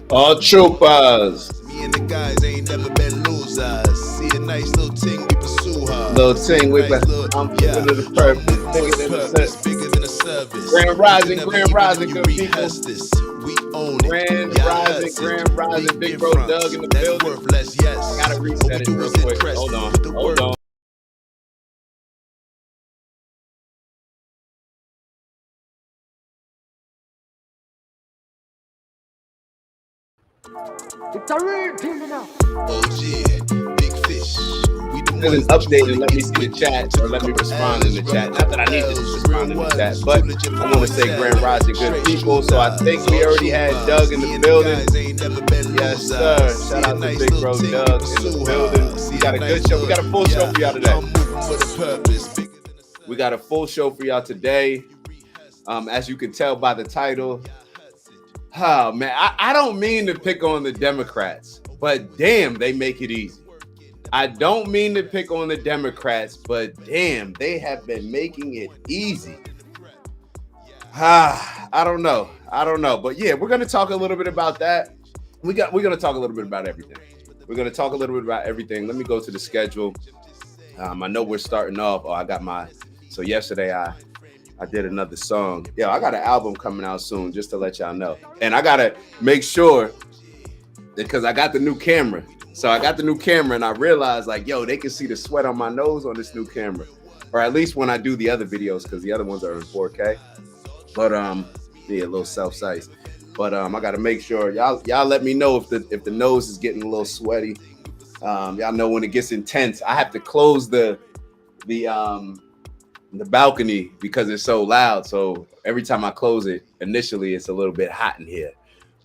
All troopers. Me and the guys ain't never been losers. See a nice little ting, we pursue her. Little ting, we nice I'm moving to the purpose, bigger than the service. Bigger than a service. Grand rising, good people. This. We own it. Grand rising, big bro Doug in the building. Worthless, yes. I gotta reset it real quick. Hold on. It's a real thing now. Oh yeah, big fish. We It an update and let me see the chat or let me respond in the chat. Not that I need to respond in the chat, but I want to say grand rising, good people. So I think we already had Doug in the building. Yes, sir. Shout out to big bro Doug in the building. We got a good show. We got a full show for y'all today. We got a full show for y'all today. As you can tell by the title. Oh, man, I don't mean to pick on the Democrats, but damn, they make it easy. I don't mean to pick on the Democrats, but damn, they have been making it easy. I don't know. But yeah, we're going to talk a little bit about that. We're going to talk a little bit about everything. Let me go to the schedule. I know we're starting off. So yesterday I did another song. Yeah, I got an album coming out soon, just to let y'all know. And I got to make sure, because I got the new camera. So I got the new camera and I realized like, yo, they can see the sweat on my nose on this new camera. Or at least when I do the other videos, because the other ones are in 4K. But yeah, a little self-size. But I got to make sure y'all let me know if the nose is getting a little sweaty. Y'all know when it gets intense, I have to close the balcony because it's so loud. So every time I close it, initially it's a little bit hot in here.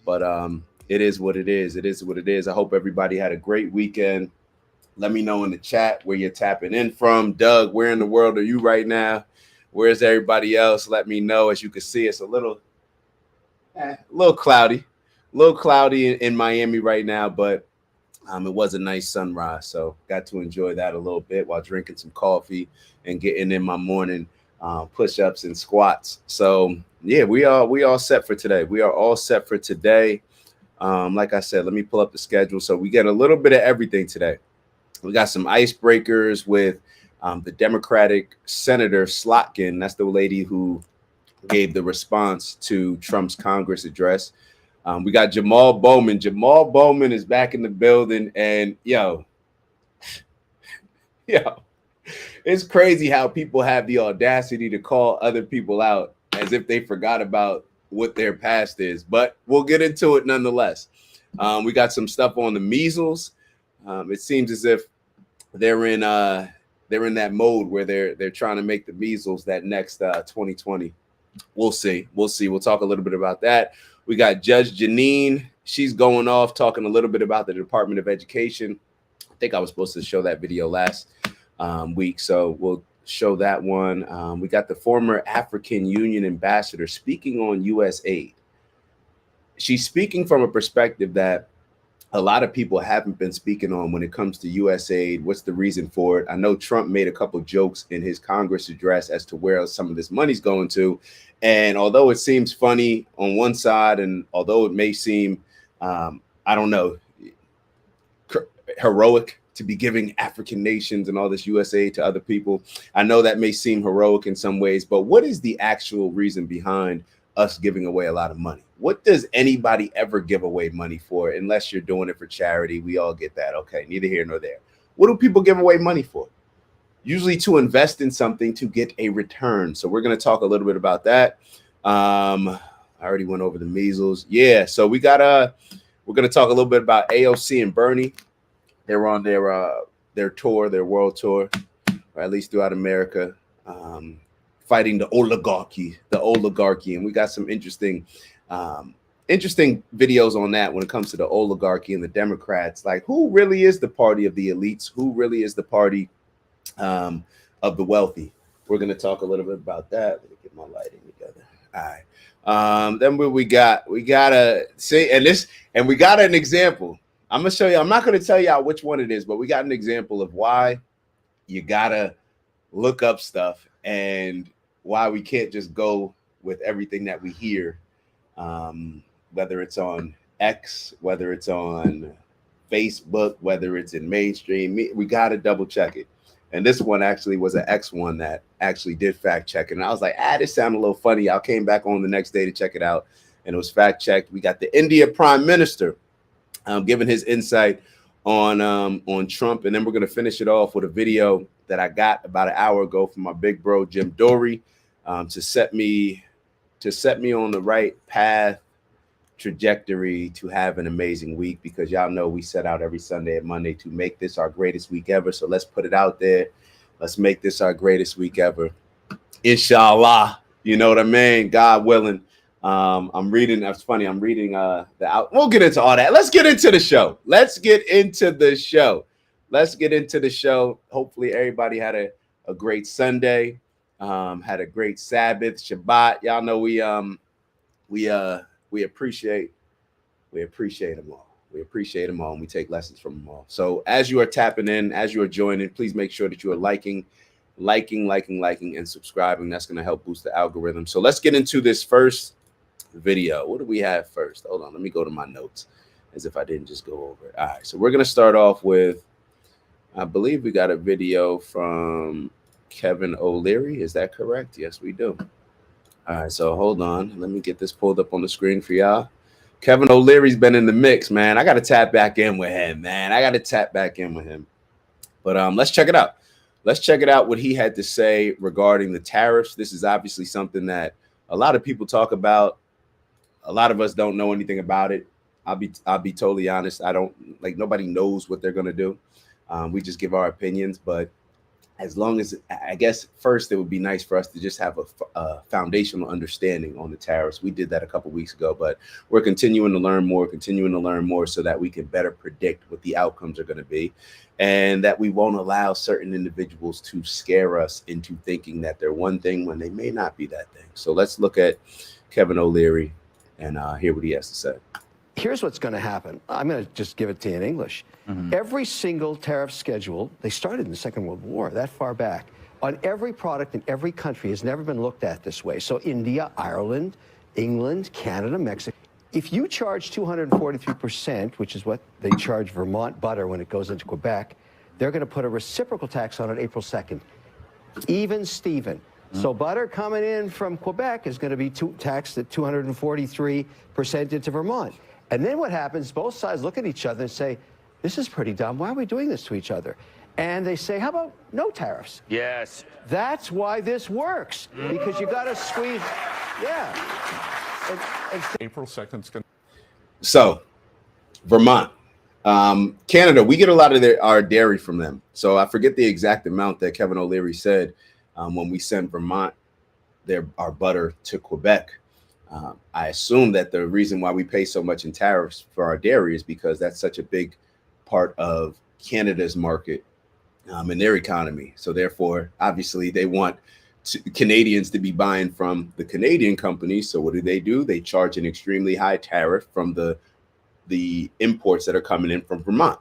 But it is what it is. I hope everybody had a great weekend. Let me know in the chat where you're tapping in from. Doug, where in the world are you right now? Where's everybody else? Let me know. As you can see, it's a little cloudy. In Miami right now, but it was a nice sunrise, so got to enjoy that a little bit while drinking some coffee and getting in my morning push-ups and squats. So yeah, we all set for today. We are all set for today. Like I said, let me pull up the schedule. So we get a little bit of everything today. We got some icebreakers with the Democratic Senator Slotkin. That's the lady who gave the response to Trump's Congress address. We got Jamal Bowman. Jamal Bowman is back in the building, and yo, it's crazy how people have the audacity to call other people out as if they forgot about what their past is. But we'll get into it nonetheless. We got some stuff on the measles. It seems as if they're in that mode where they're trying to make the measles that next 2020. We'll see. We'll talk a little bit about that. We got Judge Jeanine. She's going off talking a little bit about the Department of Education. I think I was supposed to show that video last week, so we'll show that one. We got the former African Union ambassador speaking on USAID. She's speaking from a perspective that a lot of people haven't been speaking on when it comes to USAID. What's the reason for it? I know Trump made a couple jokes in his Congress address as to where some of this money's going to. And although it seems funny on one side, and although it may seem, I don't know, heroic to be giving African nations and all this USAID to other people, I know that may seem heroic in some ways, but what is the actual reason behind us giving away a lot of money? What does anybody ever give away money for unless you're doing it for charity? We all get that. Okay, neither here nor there. What do people give away money for? Usually to invest in something to get a return. So we're going to talk a little bit about that. I already went over the measles. Yeah, so we're going to talk a little bit about AOC and Bernie. They're on their tour, their world tour, or at least throughout America, fighting the oligarchy, and we got some interesting videos on that when it comes to the oligarchy and the Democrats. Like, who really is the party of the elites? Who really is the party of the wealthy? We're going to talk a little bit about that. Let me get my lighting together. All right. Then we gotta see, and we got an example. I'm gonna show you. I'm not going to tell y'all which one it is, but we got an example of why you gotta look up stuff and why we can't just go with everything that we hear whether it's on X, whether it's on Facebook, whether it's in mainstream, we got to double check it. And this one actually was an X one that actually did fact check it. And I was like, this sounded a little funny. I came back on the next day to check it out, and it was fact checked. We got the India Prime Minister giving his insight on Trump, and then we're gonna finish it off with a video that I got about an hour ago from my big bro Jim Dory to set me on the right path trajectory to have an amazing week, because y'all know we set out every Sunday and Monday to make this our greatest week ever. So let's put it out there. Let's make this our greatest week ever. Inshallah. You know what I mean? God willing. I'm reading. That's funny. I'm reading we'll get into all that. Let's get into the show. Hopefully everybody had a great Sunday. Had a great Sabbath, Shabbat. Y'all know we appreciate them all. We appreciate them all, and we take lessons from them all. So as you are tapping in, as you are joining, please make sure that you are liking, and subscribing. That's going to help boost the algorithm. So let's get into this first video. What do we have first? Hold on. Let me go to my notes as if I didn't just go over it. All right. So we're going to start off with, I believe we got a video from Kevin O'Leary. Is that correct? Yes, we do. All right, so hold on. Let me get this pulled up on the screen for y'all. Kevin O'Leary's been in the mix, man. I got to tap back in with him, But let's check it out. Let's check it out what he had to say regarding the tariffs. This is obviously something that a lot of people talk about. A lot of us don't know anything about it. I'll be totally honest. Nobody knows what they're going to do. We just give our opinions, but as long as, I guess, first, it would be nice for us to just have a foundational understanding on the tariffs. We did that a couple weeks ago, but we're continuing to learn more so that we can better predict what the outcomes are going to be, and that we won't allow certain individuals to scare us into thinking that they're one thing when they may not be that thing. So let's look at Kevin O'Leary and hear what he has to say. Here's what's going to happen. I'm going to just give it to you in English. Every single tariff schedule, they started in the Second World War, that far back, on every product in every country has never been looked at this way. So India, Ireland, England, Canada, Mexico. If you charge 243%, which is what they charge Vermont butter when it goes into Quebec, they're going to put a reciprocal tax on it April 2nd. Even Steven. So butter coming in from Quebec is going to be taxed at 243% into Vermont. And then what happens, both sides look at each other and say, this is pretty dumb. Why are we doing this to each other? And they say, how about no tariffs? Yes. That's why this works, because you got to squeeze. Yeah. April 2nd. So, Vermont. Canada, we get a lot of our dairy from them. So I forget the exact amount that Kevin O'Leary said when we send Vermont our butter to Quebec. I assume that the reason why we pay so much in tariffs for our dairy is because that's such a big part of Canada's market and their economy. So therefore, obviously, they want Canadians to be buying from the Canadian companies. So what do? They charge an extremely high tariff from the imports that are coming in from Vermont.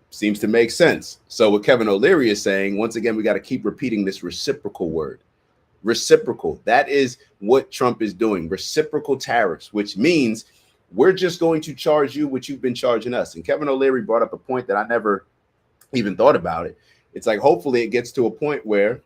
Seems to make sense. So what Kevin O'Leary is saying, once again, we got to keep repeating this reciprocal word. Reciprocal. That is what Trump is doing. Reciprocal tariffs, which means we're just going to charge you what you've been charging us. And Kevin O'Leary brought up a point that I never even thought about it. It's like, hopefully it gets to a point where,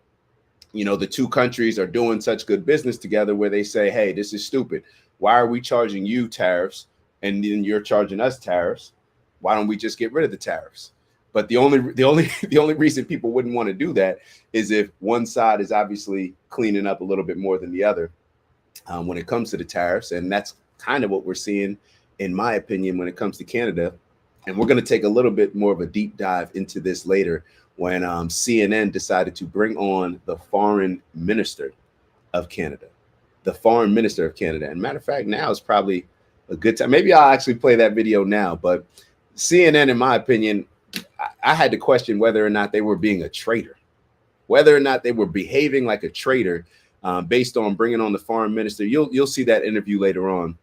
the two countries are doing such good business together where they say, hey, this is stupid. Why are we charging you tariffs and then you're charging us tariffs? Why don't we just get rid of the tariffs? But the only reason people wouldn't want to do that is if one side is obviously cleaning up a little bit more than the other when it comes to the tariffs. And that's kind of what we're seeing, in my opinion, when it comes to Canada. And we're going to take a little bit more of a deep dive into this later when CNN decided to bring on the foreign minister of Canada. And matter of fact, now is probably a good time. Maybe I'll actually play that video now. But CNN, in my opinion, I had to question whether or not they were being a traitor, whether or not they were behaving like a traitor based on bringing on the foreign minister. You'll see that interview later on.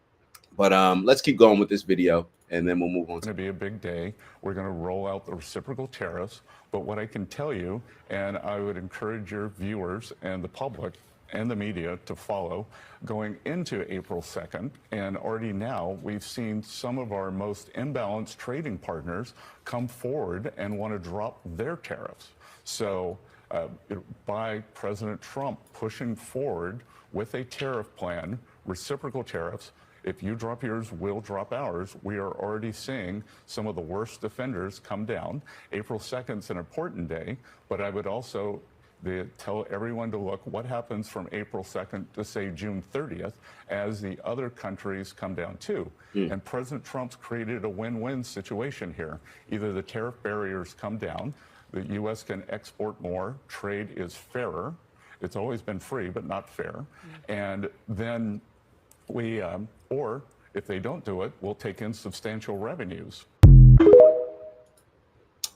But let's keep going with this video, and then we'll move on. It's going to be a big day. We're going to roll out the reciprocal tariffs. But what I can tell you, and I would encourage your viewers and the public and the media to follow going into April 2nd. And already now we've seen some of our most imbalanced trading partners come forward and want to drop their tariffs. So by President Trump pushing forward with a tariff plan, reciprocal tariffs, if you drop yours, we'll drop ours. We are already seeing some of the worst offenders come down. April 2nd is an important day, but I would also tell everyone to look what happens from April 2nd to, say, June 30th as the other countries come down too. And President Trump's created a win-win situation here. Either the tariff barriers come down, the U.S. can export more, trade is fairer. It's always been free, but not fair. And then we, or if they don't do it, we'll take in substantial revenues.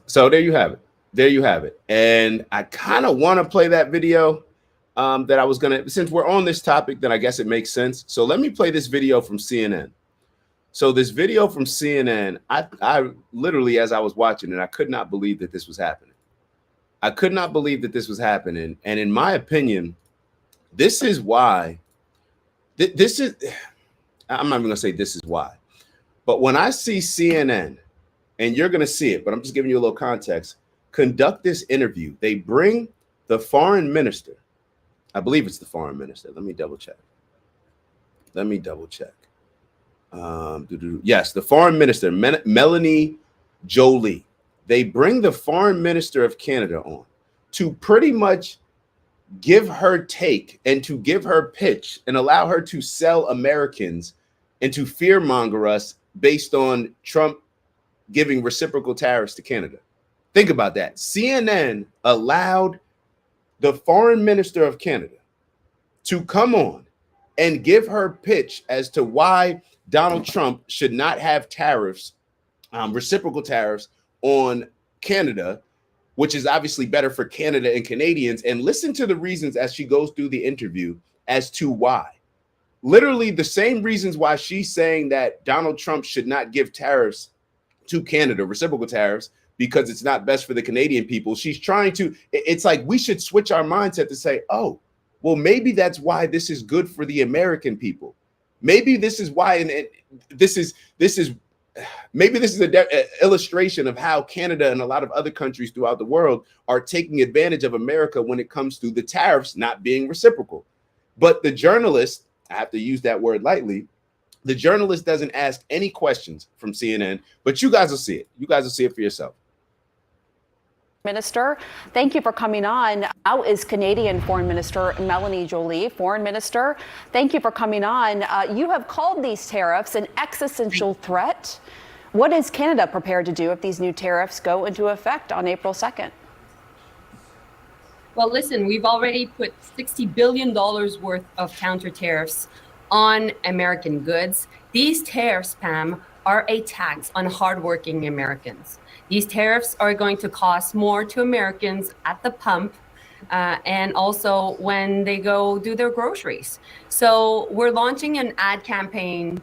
So there you have it. There you have it. And I kind of want to play that video that I was going to, since we're on this topic, then I guess it makes sense. So let me play this video from CNN. So this video from CNN, I literally, as I was watching it, I could not believe that this was happening. I could not believe that this was happening. And in my opinion, this is why, this is, I'm not even going to say this is why, but when I see CNN, and you're going to see it, but I'm just giving you a little context, conduct this interview. They bring the foreign minister. I believe it's the foreign minister. Let me double check. Yes, the foreign minister, Melanie Jolie. They bring the foreign minister of Canada on to pretty much give her take and to give her pitch and allow her to sell Americans and to fearmonger us based on Trump giving reciprocal tariffs to Canada. Think about that. CNN allowed the foreign minister of Canada to come on and give her pitch as to why Donald Trump should not have tariffs, reciprocal tariffs on Canada, which is obviously better for Canada and Canadians. And listen to the reasons as she goes through the interview as to why. Literally the same reasons why she's saying that Donald Trump should not give tariffs to Canada, reciprocal tariffs, because it's not best for the Canadian people. She's trying to, it's like we should switch our mindset to say, oh, well, maybe that's why this is good for the American people. Maybe this is why, and maybe this is an illustration of how Canada and a lot of other countries throughout the world are taking advantage of America when it comes to the tariffs not being reciprocal. But the journalist, I have to use that word lightly, the journalist doesn't ask any questions from CNN, but you guys will see it. You guys will see it for yourself. Minister, thank you for coming on. How is Canadian Foreign Minister Melanie Jolie? Foreign Minister, thank you for coming on. You have called these tariffs an existential threat. What is Canada prepared to do if these new tariffs go into effect on April 2nd? Well, listen, we've already put $60 billion worth of counter tariffs on American goods. These tariffs, Pam, are a tax on hardworking Americans. These tariffs are going to cost more to Americans at the pump and also when they go do their groceries. So we're launching an ad campaign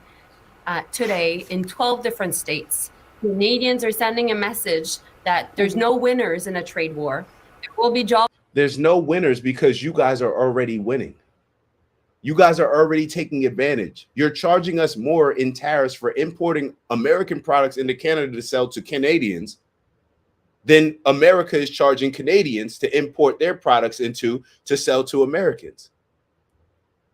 today in 12 different states. Canadians are sending a message that there's no winners in a trade war. There will be jobs. There's no winners because you guys are already winning. You guys are already taking advantage. You're charging us more in tariffs for importing American products into Canada to sell to Canadians than America is charging Canadians to import their products into to sell to Americans.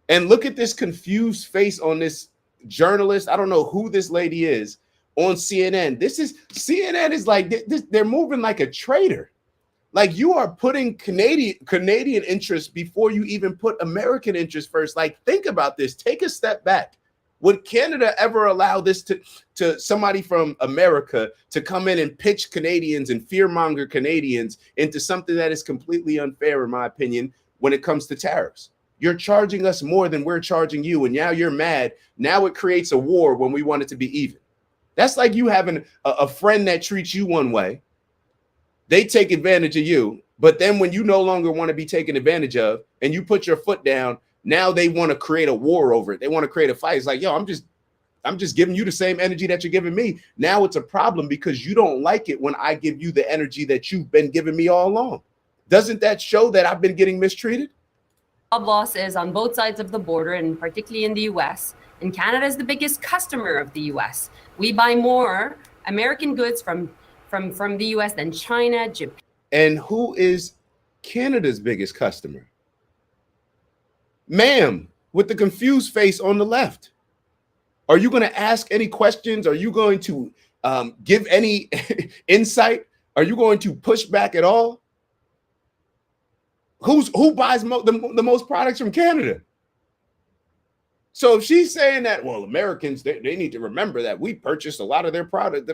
And look at this confused face on this journalist. I don't know who this lady is on CNN. CNN is like, they're moving like a traitor. Like you are putting Canadian interests before you even put American interests first. Like, think about this. Take a step back. Would Canada ever allow this to somebody from America to come in and pitch Canadians and fearmonger Canadians into something that is completely unfair, in my opinion, when it comes to tariffs? You're charging us more than we're charging you, and now you're mad. Now it creates a war when we want it to be even. That's like you having a friend that treats you one way. They take advantage of you, but then when you no longer want to be taken advantage of and you put your foot down, now they want to create a war over it. They want to create a fight. It's like, yo, I'm just giving you the same energy that you're giving me. Now it's a problem because you don't like it when I give you the energy that you've been giving me all along. Doesn't that show that I've been getting mistreated? Job losses on both sides of the border, and particularly in the US. And Canada is the biggest customer of the US. We buy more American goods from the US than China, Japan. And who is Canada's biggest customer? Ma'am, with the confused face on the left. Are you going to ask any questions? Are you going to give any insight? Are you going to push back at all? Who buys the most products from Canada? So if she's saying that, well, Americans, they need to remember that we purchase a lot of their product.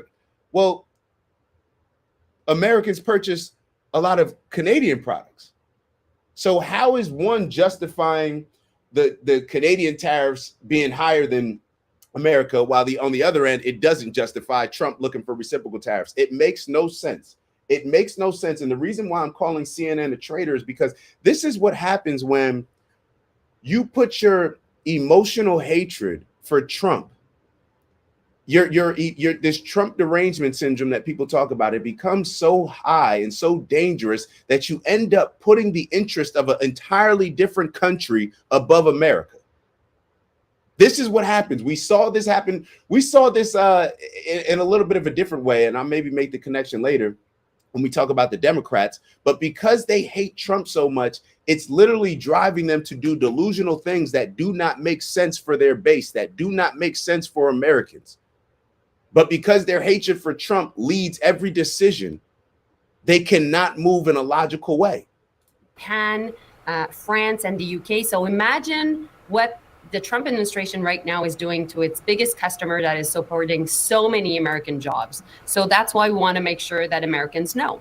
Well, Americans purchase a lot of Canadian products. So how is one justifying the Canadian tariffs being higher than America, while on the other end, it doesn't justify Trump looking for reciprocal tariffs? It makes no sense. It makes no sense. And the reason why I'm calling CNN a traitor is because this is what happens when you put your emotional hatred for Trump. Your this Trump derangement syndrome that people talk about, it becomes so high and so dangerous that you end up putting the interest of an entirely different country above America. This is what happens. We saw this happen. We saw this in a little bit of a different way, and I'll maybe make the connection later when we talk about the Democrats. But because they hate Trump so much, it's literally driving them to do delusional things that do not make sense for their base, that do not make sense for Americans. But because their hatred for Trump leads every decision, they cannot move in a logical way. Japan, France, and the UK. So imagine what the Trump administration right now is doing to its biggest customer that is supporting so many American jobs. So that's why we want to make sure that Americans know.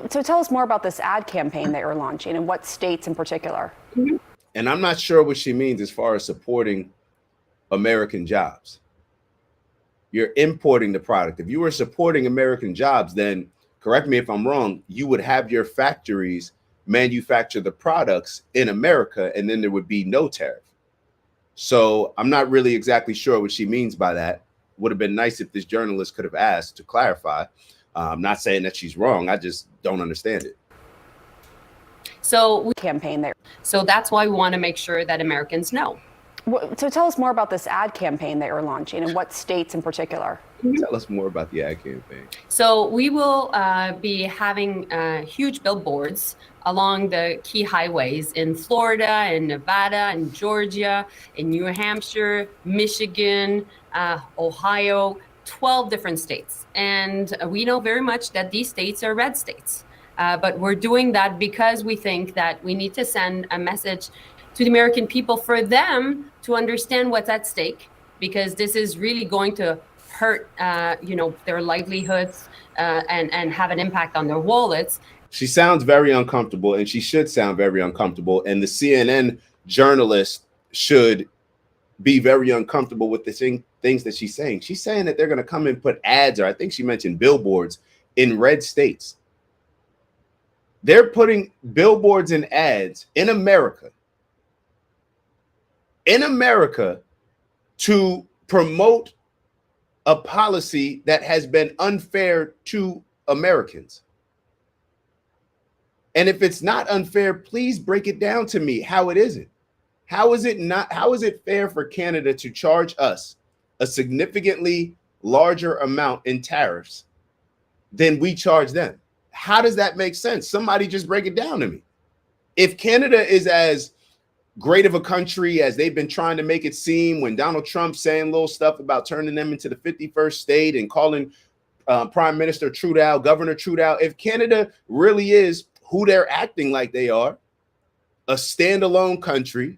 So tell us more about this ad campaign that you're launching and what states in particular. Mm-hmm. And I'm not sure what she means as far as supporting American jobs. You're importing the product. If you were supporting American jobs, then correct me if I'm wrong, you would have your factories manufacture the products in America, and then there would be no tariff. So I'm not really exactly sure what she means by that. Would have been nice if this journalist could have asked to clarify. I'm not saying that she's wrong. I just don't understand it. So we campaign there. So that's why we want to make sure that Americans know. So tell us more about this ad campaign that you're launching and what states in particular. Tell us more about the ad campaign. So we will be having huge billboards along the key highways in Florida, in Nevada, in Georgia, in New Hampshire, Michigan, Ohio, 12 different states. And we know very much that these states are red states. But we're doing that because we think that we need to send a message to the American people for them to understand what's at stake, because this is really going to hurt, their livelihoods and have an impact on their wallets. She sounds very uncomfortable, and she should sound very uncomfortable. And the CNN journalist should be very uncomfortable with the things that she's saying. She's saying that they're going to come and put ads, or I think she mentioned billboards, in red states. They're putting billboards and ads in America to promote a policy that has been unfair to Americans. And if it's not unfair, please break it down to me how it isn't. How is it fair for Canada to charge us a significantly larger amount in tariffs than we charge them? How does that make sense? Somebody just break it down to me. If Canada is as great of a country as they've been trying to make it seem, when Donald Trump saying little stuff about turning them into the 51st state and calling Prime Minister Trudeau, Governor Trudeau, if Canada really is who they're acting like they are, a standalone country,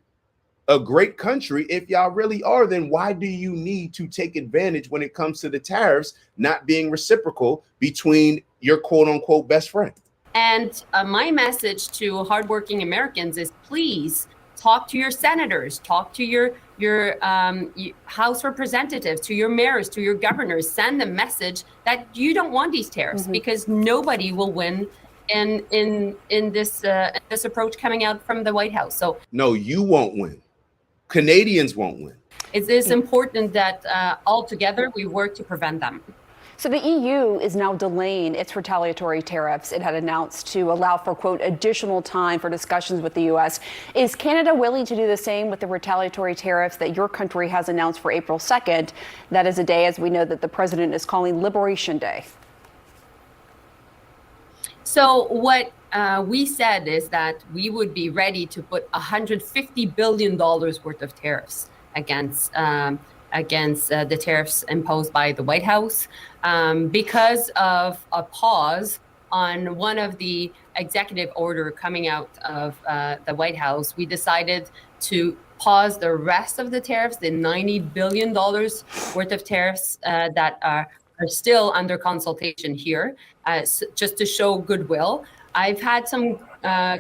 a great country, if y'all really are, then why do you need to take advantage when it comes to the tariffs not being reciprocal between your quote unquote best friend? And my message to hardworking Americans is, please talk to your senators, talk to your House representatives, to your mayors, to your governors. Send the message that you don't want these tariffs, because nobody will win in this approach coming out from the White House. So no, you won't win. Canadians won't win. It is important that all together we work to prevent them. So the EU is now delaying its retaliatory tariffs it had announced to allow for, quote, additional time for discussions with the U.S. Is Canada willing to do the same with the retaliatory tariffs that your country has announced for April 2nd? That is a day, as we know, that the president is calling Liberation Day. So what we said is that we would be ready to put $150 billion worth of tariffs against the tariffs imposed by the White House because of a pause on one of the executive order coming out of the White House. We decided to pause the rest of the tariffs, the $90 billion worth of tariffs that are still under consultation here, just to show goodwill. I've had some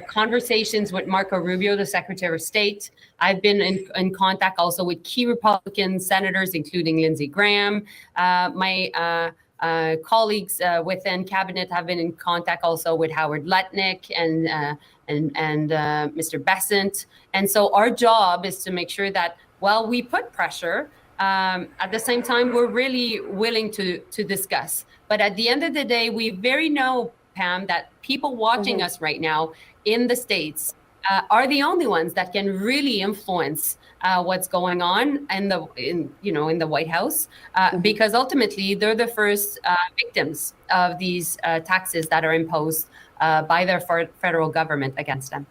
conversations with Marco Rubio, the Secretary of State. I've been in contact also with key Republican senators, including Lindsey Graham. My colleagues within cabinet have been in contact also with Howard Lutnick and Mr. Bessent. And so our job is to make sure that while we put pressure, at the same time, we're really willing to discuss. But at the end of the day, we very know, Pam, that people watching us right now in the States are the only ones that can really influence what's going on in the White House, because ultimately they're the first victims of these taxes that are imposed by their federal government against them.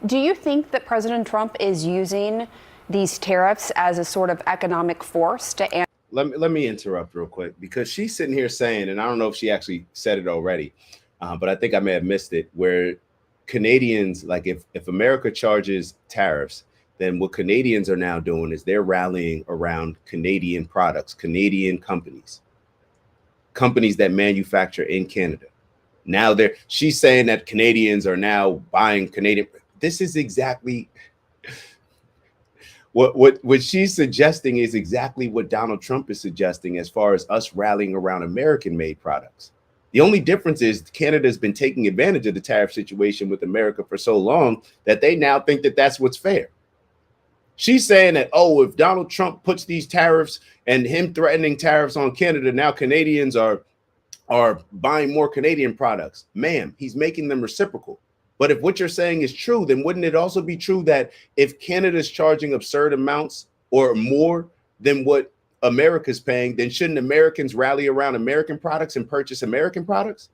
Do you think that President Trump is using these tariffs as a sort of economic force to? Let me interrupt real quick, because she's sitting here saying, and I don't know if she actually said it already, but I think I may have missed it, where Canadians, like if America charges tariffs, then what Canadians are now doing is they're rallying around Canadian products, Canadian companies that manufacture in Canada. Now she's saying that Canadians are now buying Canadian. This is exactly what she's suggesting is exactly what Donald Trump is suggesting as far as us rallying around American-made products. The only difference is Canada's been taking advantage of the tariff situation with America for so long that they now think that that's what's fair. She's saying that, oh, if Donald Trump puts these tariffs and him threatening tariffs on Canada, now Canadians are buying more Canadian products. Ma'am, he's making them reciprocal. But if what you're saying is true, then wouldn't it also be true that if Canada's charging absurd amounts or more than what America's paying, then shouldn't Americans rally around American products and purchase American products?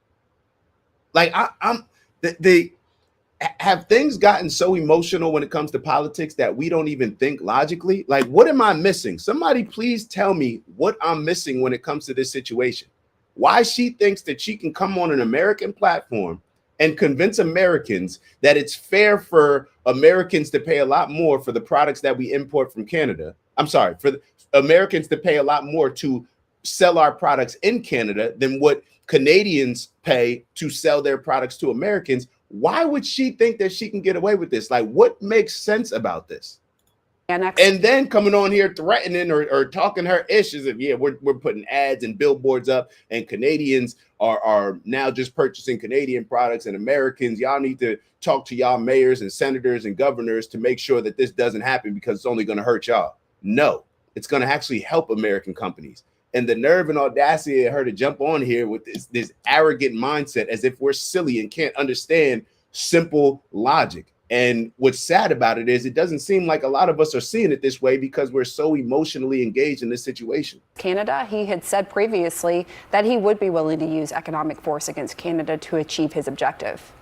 Like have things gotten so emotional when it comes to politics that we don't even think logically? Like, what am I missing? Somebody please tell me what I'm missing when it comes to this situation. Why she thinks that she can come on an American platform and convince Americans that it's fair for Americans to pay a lot more for the products that we import from Canada. I'm sorry, for Americans to pay a lot more to sell our products in Canada than what Canadians pay to sell their products to Americans. Why would she think that she can get away with this? Like, what makes sense about this? And then coming on here threatening or talking her issues of, yeah, we're putting ads and billboards up and Canadians are now just purchasing Canadian products, and Americans, y'all need to talk to y'all mayors and senators and governors to make sure that this doesn't happen because it's only going to hurt y'all. No, it's going to actually help American companies. And the nerve and audacity of her to jump on here with this arrogant mindset as if we're silly and can't understand simple logic. And what's sad about it is it doesn't seem like a lot of us are seeing it this way because we're so emotionally engaged in this situation. Canada, he had said previously that he would be willing to use economic force against Canada to achieve his objective.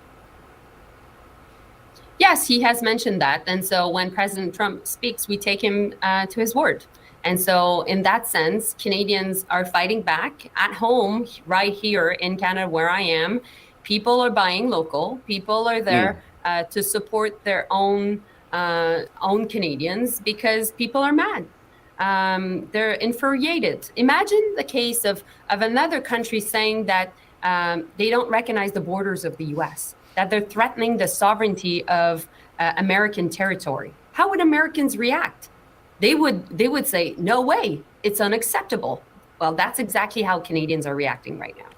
Yes, he has mentioned that. And so when President Trump speaks, we take him to his word. And so in that sense, Canadians are fighting back at home right here in Canada where I am. People are buying local. People are there to support their own Canadians because people are mad. They're infuriated. Imagine the case of another country saying that they don't recognize the borders of the U.S., that they're threatening the sovereignty of American territory. How would Americans react? They would say, no way, it's unacceptable. Well, that's exactly how Canadians are reacting right now.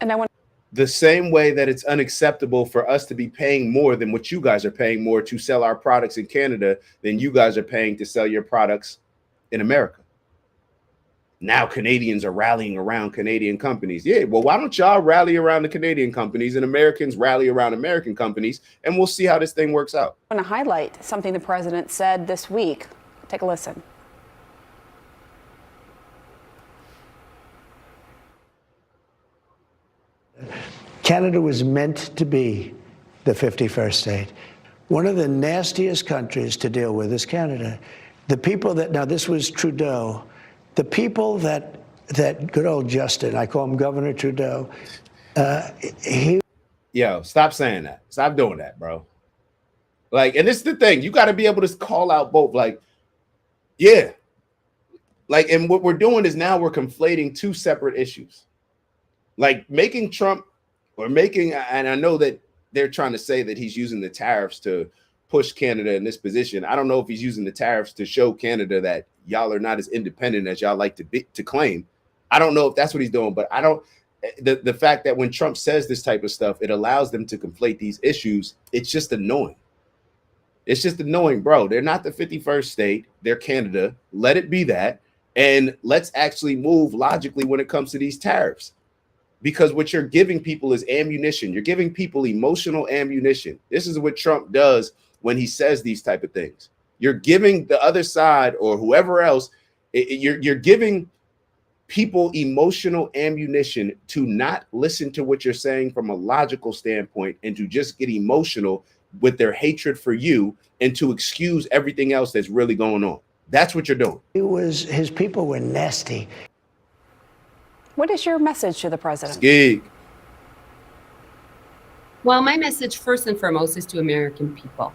And I want the same way that it's unacceptable for us to be paying more than what you guys are paying more to sell our products in Canada than you guys are paying to sell your products in America. now Canadians are rallying around Canadian companies. Yeah, well, why don't y'all rally around the Canadian companies and Americans rally around American companies, and we'll see how this thing works out. I want to highlight something the president said this week. Take a listen. Canada was meant to be the 51st state. One of the nastiest countries to deal with is Canada. The people that, now this was Trudeau, the people that good old Justin, I call him Governor Trudeau, Yo, stop saying that. Stop doing that, bro. Like, and this is the thing. You got to be able to call out both. Like, yeah. Like, and what we're doing is now we're conflating two separate issues. Like making Trump or making, and I know that they're trying to say that he's using the tariffs to push Canada in this position. I don't know if he's using the tariffs to show Canada that y'all are not as independent as y'all like to claim. I don't know if that's what he's doing, but I don't. The fact that when Trump says this type of stuff, it allows them to conflate these issues. It's just annoying. It's just annoying, bro. They're not the 51st state. They're Canada. Let it be that. And let's actually move logically when it comes to these tariffs. Because what you're giving people is ammunition. You're giving people emotional ammunition. This is what Trump does when he says these type of things. You're giving the other side or whoever else, you're giving people emotional ammunition to not listen to what you're saying from a logical standpoint and to just get emotional with their hatred for you and to excuse everything else that's really going on. That's what you're doing. his people were nasty. What is your message to the president? Skig. Well, my message first and foremost is to American people.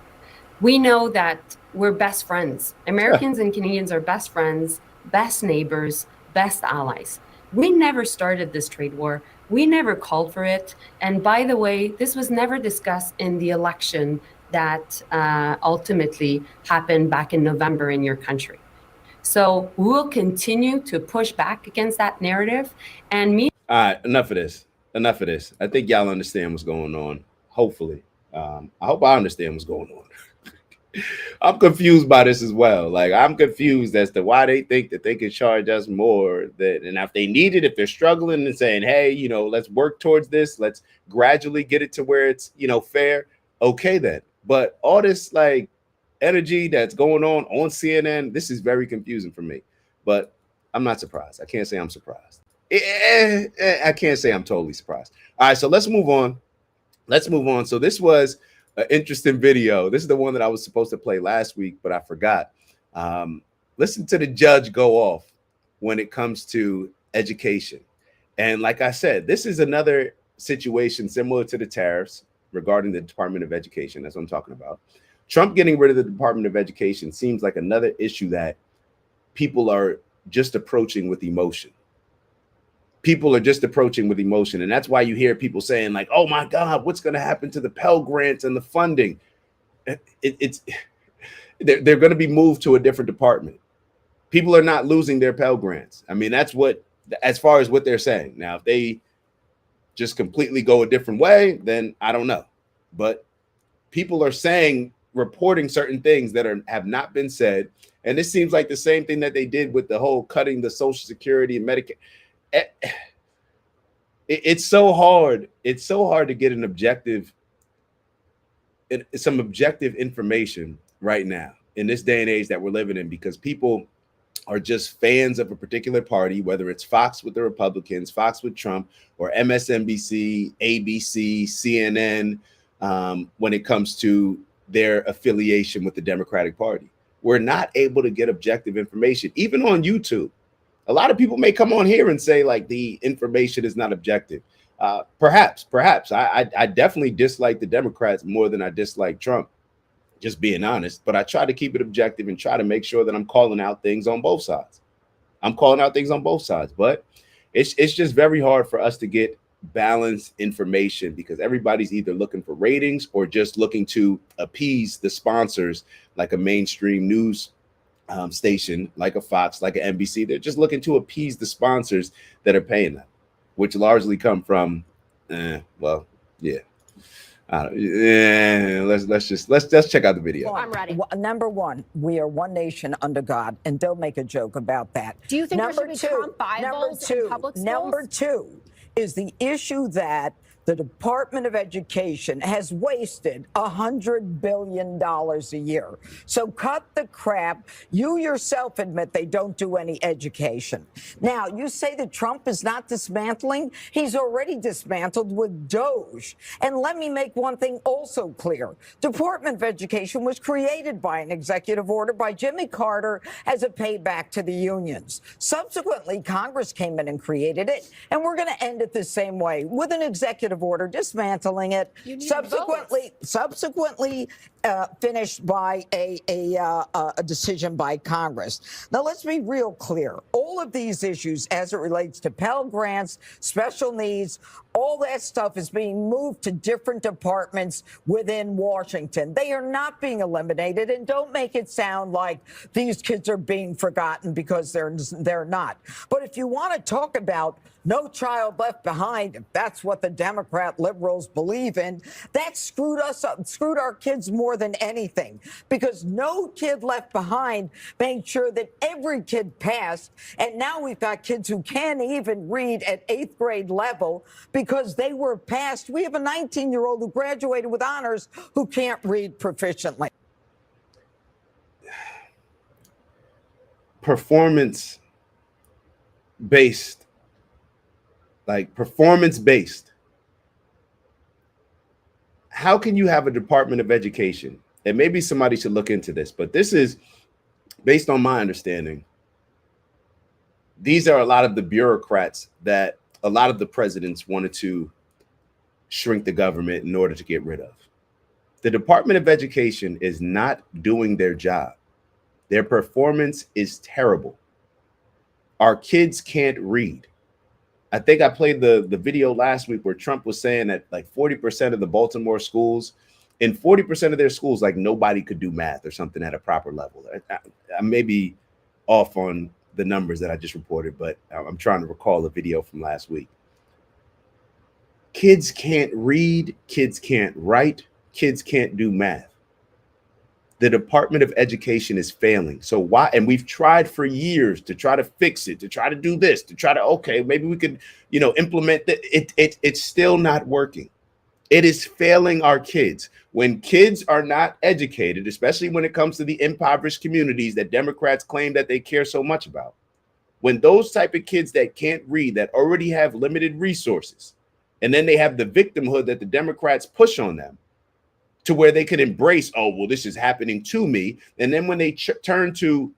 We know that we're best friends. Americans and Canadians are best friends, best neighbors, best allies. We never started this trade war. We never called for it. And by the way, this was never discussed in the election that ultimately happened back in November in your country. So we will continue to push back against that narrative. And All right, enough of this. Enough of this. I think y'all understand what's going on. Hopefully. I hope I understand what's going on. I'm confused by this as well. Like, I'm confused as to why they think that they can charge us more. And if they need it, if they're struggling and saying, hey, let's work towards this. Let's gradually get it to where it's, fair. Okay, then. But all this like energy that's going on CNN, this is very confusing for me. But I'm not surprised. I can't say I'm surprised. I can't say I'm totally surprised. All right, so let's move on. So this was an interesting video. This is the one that I was supposed to play last week, but I forgot. Listen to the judge go off when it comes to education. And like I said, this is another situation similar to the tariffs regarding the Department of Education. That's what I'm talking about. Trump getting rid of the Department of Education seems like another issue that people are just approaching with emotion. People are just approaching with emotion. And that's why you hear people saying like, oh my God, what's going to happen to the Pell Grants and the funding? They're going to be moved to a different department. People are not losing their Pell Grants. I mean, that's what, as far as what they're saying. Now, if they just completely go a different way, then I don't know. But people are reporting certain things that have not been said. And this seems like the same thing that they did with the whole cutting the Social Security and Medicare. It's so hard. It's so hard to get some objective information right now in this day and age that we're living in, because people are just fans of a particular party, whether it's Fox with the Republicans, Fox with Trump, or MSNBC, ABC, CNN, when it comes to their affiliation with the Democratic Party. We're not able to get objective information, even on YouTube. A lot of people may come on here and say like the information is not objective. Perhaps. I definitely dislike the Democrats more than I dislike Trump, just being honest. But I try to keep it objective and try to make sure that I'm calling out things on both sides. But it's just very hard for us to get balanced information because everybody's either looking for ratings or just looking to appease the sponsors, like a mainstream news station, like a Fox, like an NBC. They're just looking to appease the sponsors that are paying them, which largely come from, yeah. Let's just check out the video. I'm ready. Number one, we are one nation under God, and don't make a joke about that. Do you think number there should be Trump Bibles in public schools? Number two is the issue that the Department of Education has wasted $100 billion a year. So cut the crap. You yourself admit they don't do any education. Now, you say that Trump is not dismantling. He's already dismantled with DOGE. And let me make one thing also clear. Department of Education was created by an executive order by Jimmy Carter as a payback to the unions. Subsequently, Congress came in and created it, and we're going to end it the same way with an executive order dismantling it, subsequently finished by a decision by Congress. Now, let's be real clear. All of these issues, as it relates to Pell Grants, special needs, all that stuff is being moved to different departments within Washington. They are not being eliminated, and don't make it sound like these kids are being forgotten, because they're not. But if you want to talk about no child left behind, if that's what the Democrat liberals believe in, that screwed us up, screwed our kids more than anything, because no kid left behind made sure that every kid passed. And now we've got kids who can't even read at 8th grade level because they were passed. We have a 19-year-old who graduated with honors who can't read proficiently. Performance-based. How can you have a Department of Education? And maybe somebody should look into this, but this is based on my understanding. These are a lot of the bureaucrats that a lot of the presidents wanted to shrink the government in order to get rid of. The Department of Education is not doing their job. Their performance is terrible. Our kids can't read. I think I played the video last week where Trump was saying that like 40% of the Baltimore schools, in 40% of their schools, like nobody could do math or something at a proper level. I may be off on the numbers that I just reported, but I'm trying to recall the video from last week. Kids can't read, kids can't write, kids can't do math. The Department of Education is failing. So why? And we've tried for years to try to fix it, to try to do this, to try to, okay, maybe we could, implement that. It's still not working. It is failing our kids. When kids are not educated, especially when it comes to the impoverished communities that Democrats claim that they care so much about, when those type of kids that can't read, that already have limited resources, and then they have the victimhood that the Democrats push on them, to where they could embrace, oh, well, this is happening to me. And then when they turn to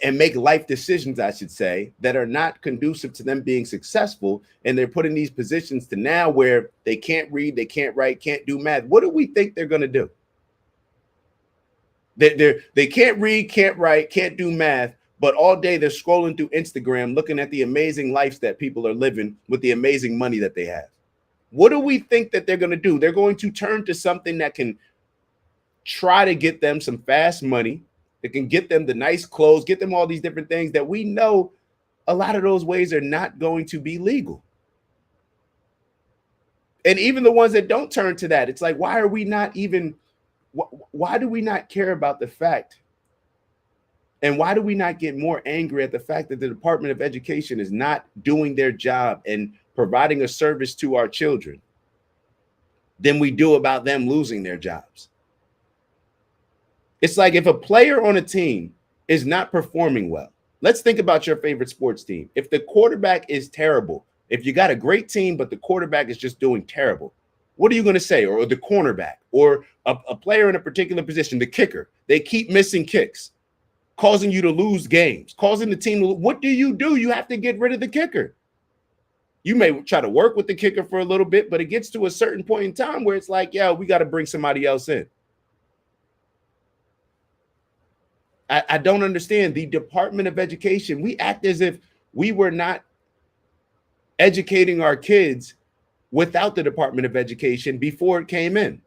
and make life decisions, I should say, that are not conducive to them being successful, and they're put in these positions to now where they can't read, they can't write, can't do math. What do we think they're going to do? They can't read, can't write, can't do math, but all day they're scrolling through Instagram, looking at the amazing lives that people are living with the amazing money that they have. What do we think that they're going to do? They're going to turn to something that can try to get them some fast money, that can get them the nice clothes, get them all these different things that we know a lot of those ways are not going to be legal. And even the ones that don't turn to that, it's like, why do we not care about the fact? And why do we not get more angry at the fact that the Department of Education is not doing their job and providing a service to our children than we do about them losing their jobs? It's like if a player on a team is not performing well, let's think about your favorite sports team. If the quarterback is terrible, if you got a great team, but the quarterback is just doing terrible, what are you going to say? Or the cornerback, or a player in a particular position, the kicker, they keep missing kicks, causing you to lose games, causing the team to lose. What do? You have to get rid of the kicker. You may try to work with the kicker for a little bit, but it gets to a certain point in time where it's like, yeah, we got to bring somebody else in. I don't understand. The Department of Education, we act as if we were not educating our kids without the Department of Education before it came in.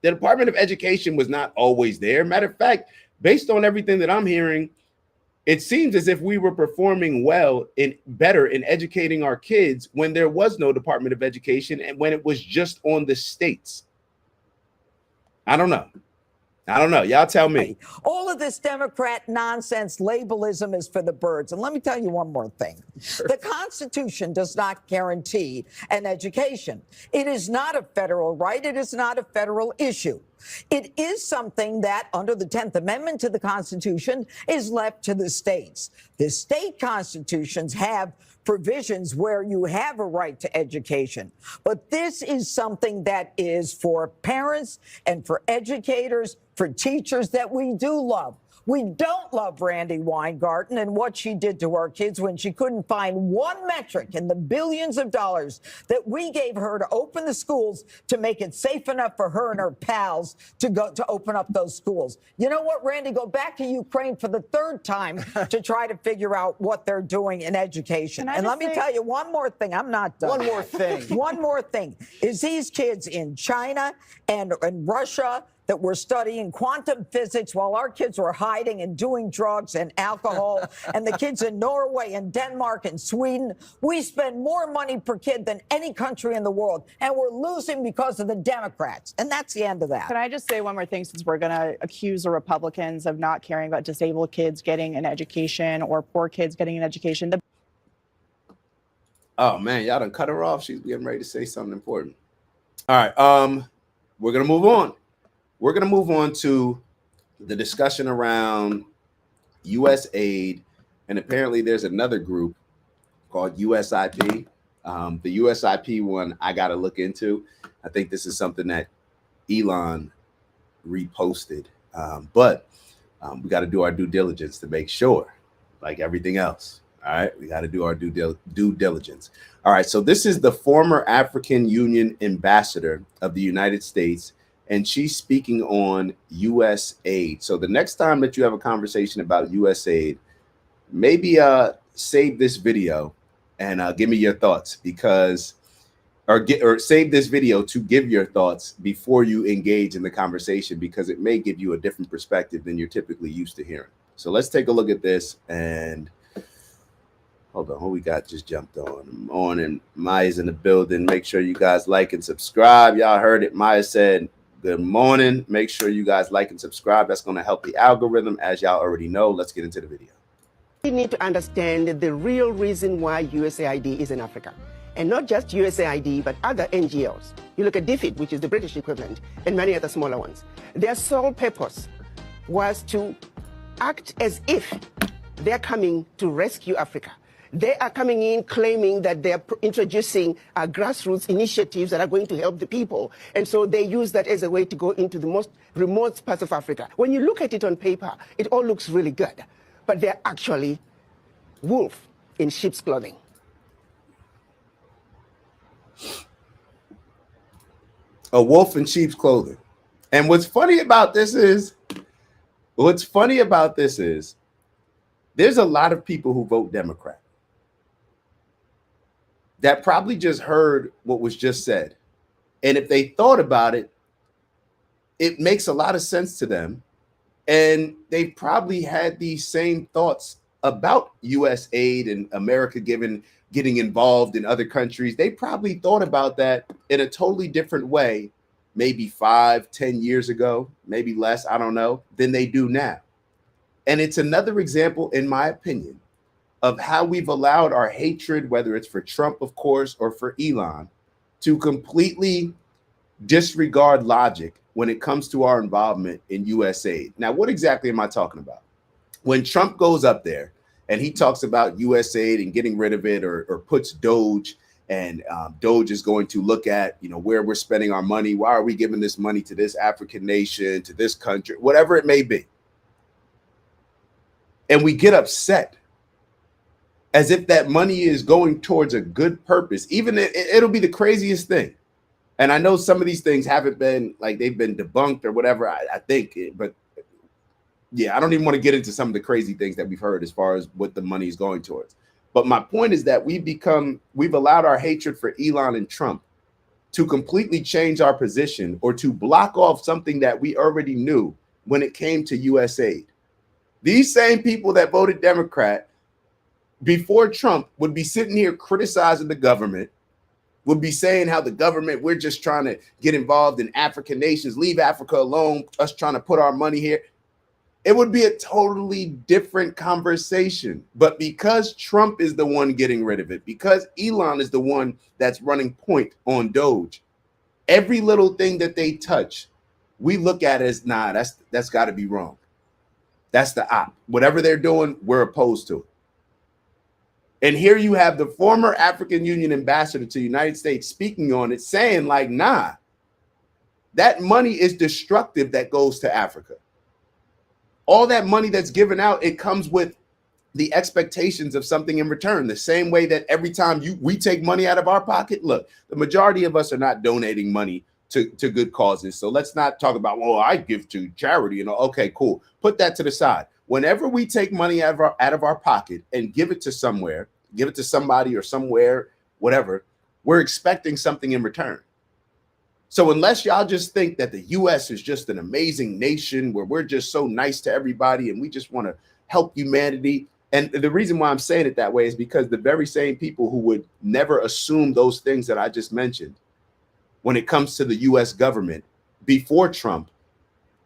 The Department of Education was not always there. Matter of fact, based on everything that I'm hearing, it seems as if we were performing better in educating our kids when there was no Department of Education and when it was just on the states. I don't know. Y'all tell me. All of this Democrat nonsense labelism is for the birds. And let me tell you one more thing. Sure. The Constitution does not guarantee an education. It is not a federal right. It is not a federal issue. It is something that, under the 10th Amendment to the Constitution, is left to the states. The state constitutions have provisions where you have a right to education. But this is something that is for parents and for educators, for teachers that we do love. We don't love Randi Weingarten and what she did to our kids when she couldn't find one metric in the billions of dollars that we gave her to open the schools to make it safe enough for her and her pals to go to open up those schools. You know what, Randy? Go back to Ukraine for the third time to try to figure out what they're doing in education. And let me tell you one more thing. I'm not done. One more thing. One more thing is these kids in China and in Russia that were studying quantum physics while our kids were hiding and doing drugs and alcohol, and the kids in Norway and Denmark and Sweden. We spend more money per kid than any country in the world, and we're losing because of the Democrats. And that's the end of that. Can I just say one more thing, since we're going to accuse the Republicans of not caring about disabled kids getting an education or poor kids getting an education? Oh, man, y'all done cut her off. She's getting ready to say something important. All right, we're going to move on. We're going to move on to the discussion around USAID, and apparently there's another group called USIP. The USIP one I got to look into. I think this is something that Elon reposted, but we got to do our due diligence to make sure, like everything else. All right, we got to do our due diligence. All right, so this is the former African Union ambassador of the United States, and she's speaking on USAID. So the next time that you have a conversation about USAID, maybe save this video and give me your thoughts, because or save this video to give your thoughts before you engage in the conversation, because it may give you a different perspective than you're typically used to hearing. So let's take a look at this. And hold on, who we got just jumped on? Morning, Maya's in the building. Make sure you guys like and subscribe. Y'all heard it. Maya said, good morning. Make sure you guys like and subscribe. That's going to help the algorithm, as y'all already know. Let's get into the video. We need to understand the real reason why USAID is in Africa. And not just USAID, but other NGOs. You look at DFID, which is the British equivalent, and many other smaller ones. Their sole purpose was to act as if they're coming to rescue Africa. They are coming in claiming that they're introducing grassroots initiatives that are going to help the people. And so they use that as a way to go into the most remote parts of Africa. When you look at it on paper, it all looks really good. But they're actually wolf in sheep's clothing. A wolf in sheep's clothing. And what's funny about this is, there's a lot of people who vote Democrat that probably just heard what was just said. And if they thought about it, it makes a lot of sense to them. And they probably had these same thoughts about USAID and America getting involved in other countries. They probably thought about that in a totally different way, maybe 5-10 years ago, maybe less, I don't know, than they do now. And it's another example, in my opinion, of how we've allowed our hatred, whether it's for Trump, of course, or for Elon, to completely disregard logic when it comes to our involvement in USAID. Now, what exactly am I talking about? When Trump goes up there and he talks about USAID and getting rid of it, or puts DOGE, and DOGE is going to look at, where we're spending our money. Why are we giving this money to this African nation, to this country, whatever it may be? And we get upset as if that money is going towards a good purpose. Even it'll be the craziest thing. And I know some of these things haven't been, like, they've been debunked or whatever, I think, but yeah, I don't even want to get into some of the crazy things that we've heard as far as what the money is going towards. But my point is that we've allowed our hatred for Elon and Trump to completely change our position, or to block off something that we already knew when it came to USAID. These same people that voted Democrat before Trump would be sitting here criticizing the government, would be saying how the government, we're just trying to get involved in African nations, leave Africa alone, us trying to put our money here. It would be a totally different conversation. But because Trump is the one getting rid of it, because Elon is the one that's running point on Doge, every little thing that they touch, we look at it as, nah, that's got to be wrong. That's the op. Whatever they're doing, we're opposed to it. And here you have the former African Union ambassador to the United States speaking on it, saying like, nah, that money is destructive that goes to Africa. All that money that's given out, it comes with the expectations of something in return. The same way that every time we take money out of our pocket, look, the majority of us are not donating money to good causes. So let's not talk about, well, I give to charity and okay, cool. Put that to the side. Whenever we take money out of our pocket and give it to somewhere, give it to somebody or somewhere, whatever, we're expecting something in return. So unless y'all just think that the US is just an amazing nation where we're just so nice to everybody and we just want to help humanity. And the reason why I'm saying it that way is because the very same people who would never assume those things that I just mentioned when it comes to the US government before Trump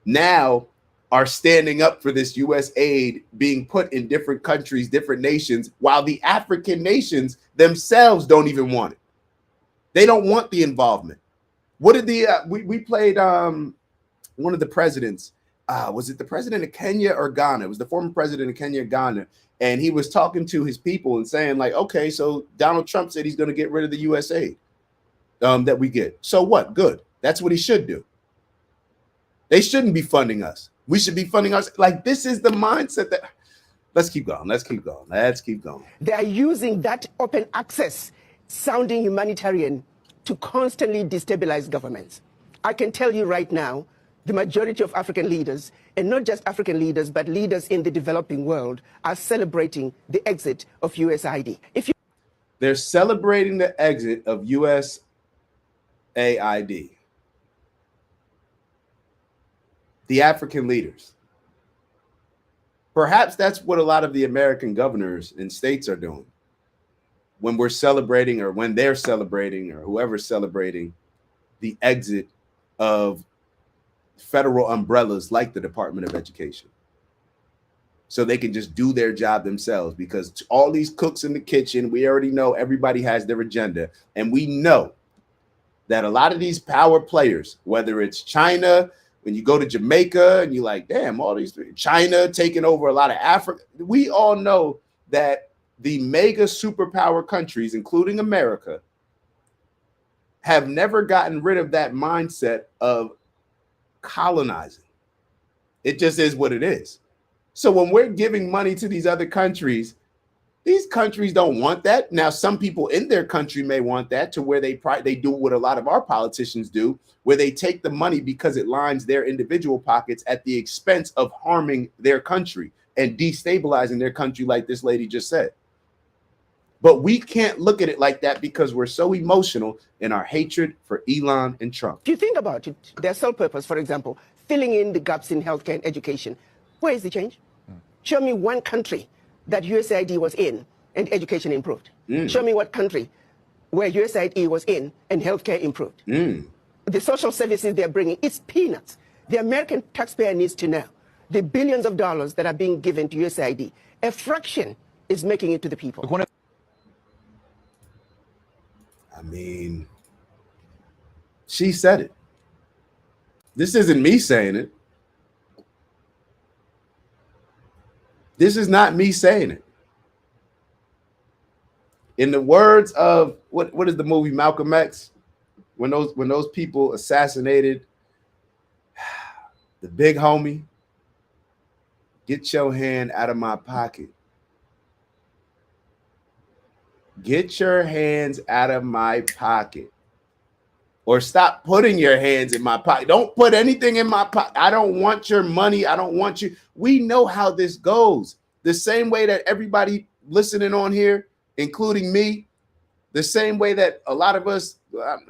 now are standing up for this US aid being put in different countries, different nations, while the African nations themselves don't even want it. They don't want the involvement. What did the we played one of the presidents, was it the president of Kenya or Ghana? It was the former president of Kenya or Ghana, and he was talking to his people and saying like, okay, so Donald Trump said he's going to get rid of the USAID that we get. So what? Good. That's what he should do. They shouldn't be funding us. We should be funding us. Like, this is the mindset that, let's keep going. Let's keep going. Let's keep going. They are using that open access sounding humanitarian to constantly destabilize governments. I can tell you right now, the majority of African leaders, and not just African leaders, but leaders in the developing world, are celebrating the exit of USAID. They're celebrating the exit of USAID. The African leaders. Perhaps that's what a lot of the American governors and states are doing. When we're celebrating, or when they're celebrating, or whoever's celebrating the exit of federal umbrellas like the Department of Education, so they can just do their job themselves, because all these cooks in the kitchen, we already know everybody has their agenda. And we know that a lot of these power players, whether it's China, when you go to Jamaica and you're like, damn, all these, China taking over a lot of Africa, we all know that the mega superpower countries, including America, have never gotten rid of that mindset of colonizing. It just is what it is. So when we're giving money to these other countries, these countries don't want that. Now, some people in their country may want that, to where they do what a lot of our politicians do, where they take the money because it lines their individual pockets at the expense of harming their country and destabilizing their country, like this lady just said. But we can't look at it like that because we're so emotional in our hatred for Elon and Trump. If you think about it, their sole purpose, for example, filling in the gaps in healthcare and education. Where is the change? Show me one country that USAID was in and education improved. Show me what country where USAID was in and healthcare improved. The social services they're bringing, it's peanuts. The American taxpayer needs to know the billions of dollars that are being given to USAID, a fraction is making it to the people. I mean, she said it. This isn't me saying it. This is not me saying it. In the words of what is the movie Malcolm X? When those people assassinated the big homie, get your hand out of my pocket. Get your hands out of my pocket. Or stop putting your hands in my pocket. Don't put anything in my pocket. I don't want your money. I don't want you. We know how this goes. The same way that everybody listening on here, including me, The same way that a lot of us,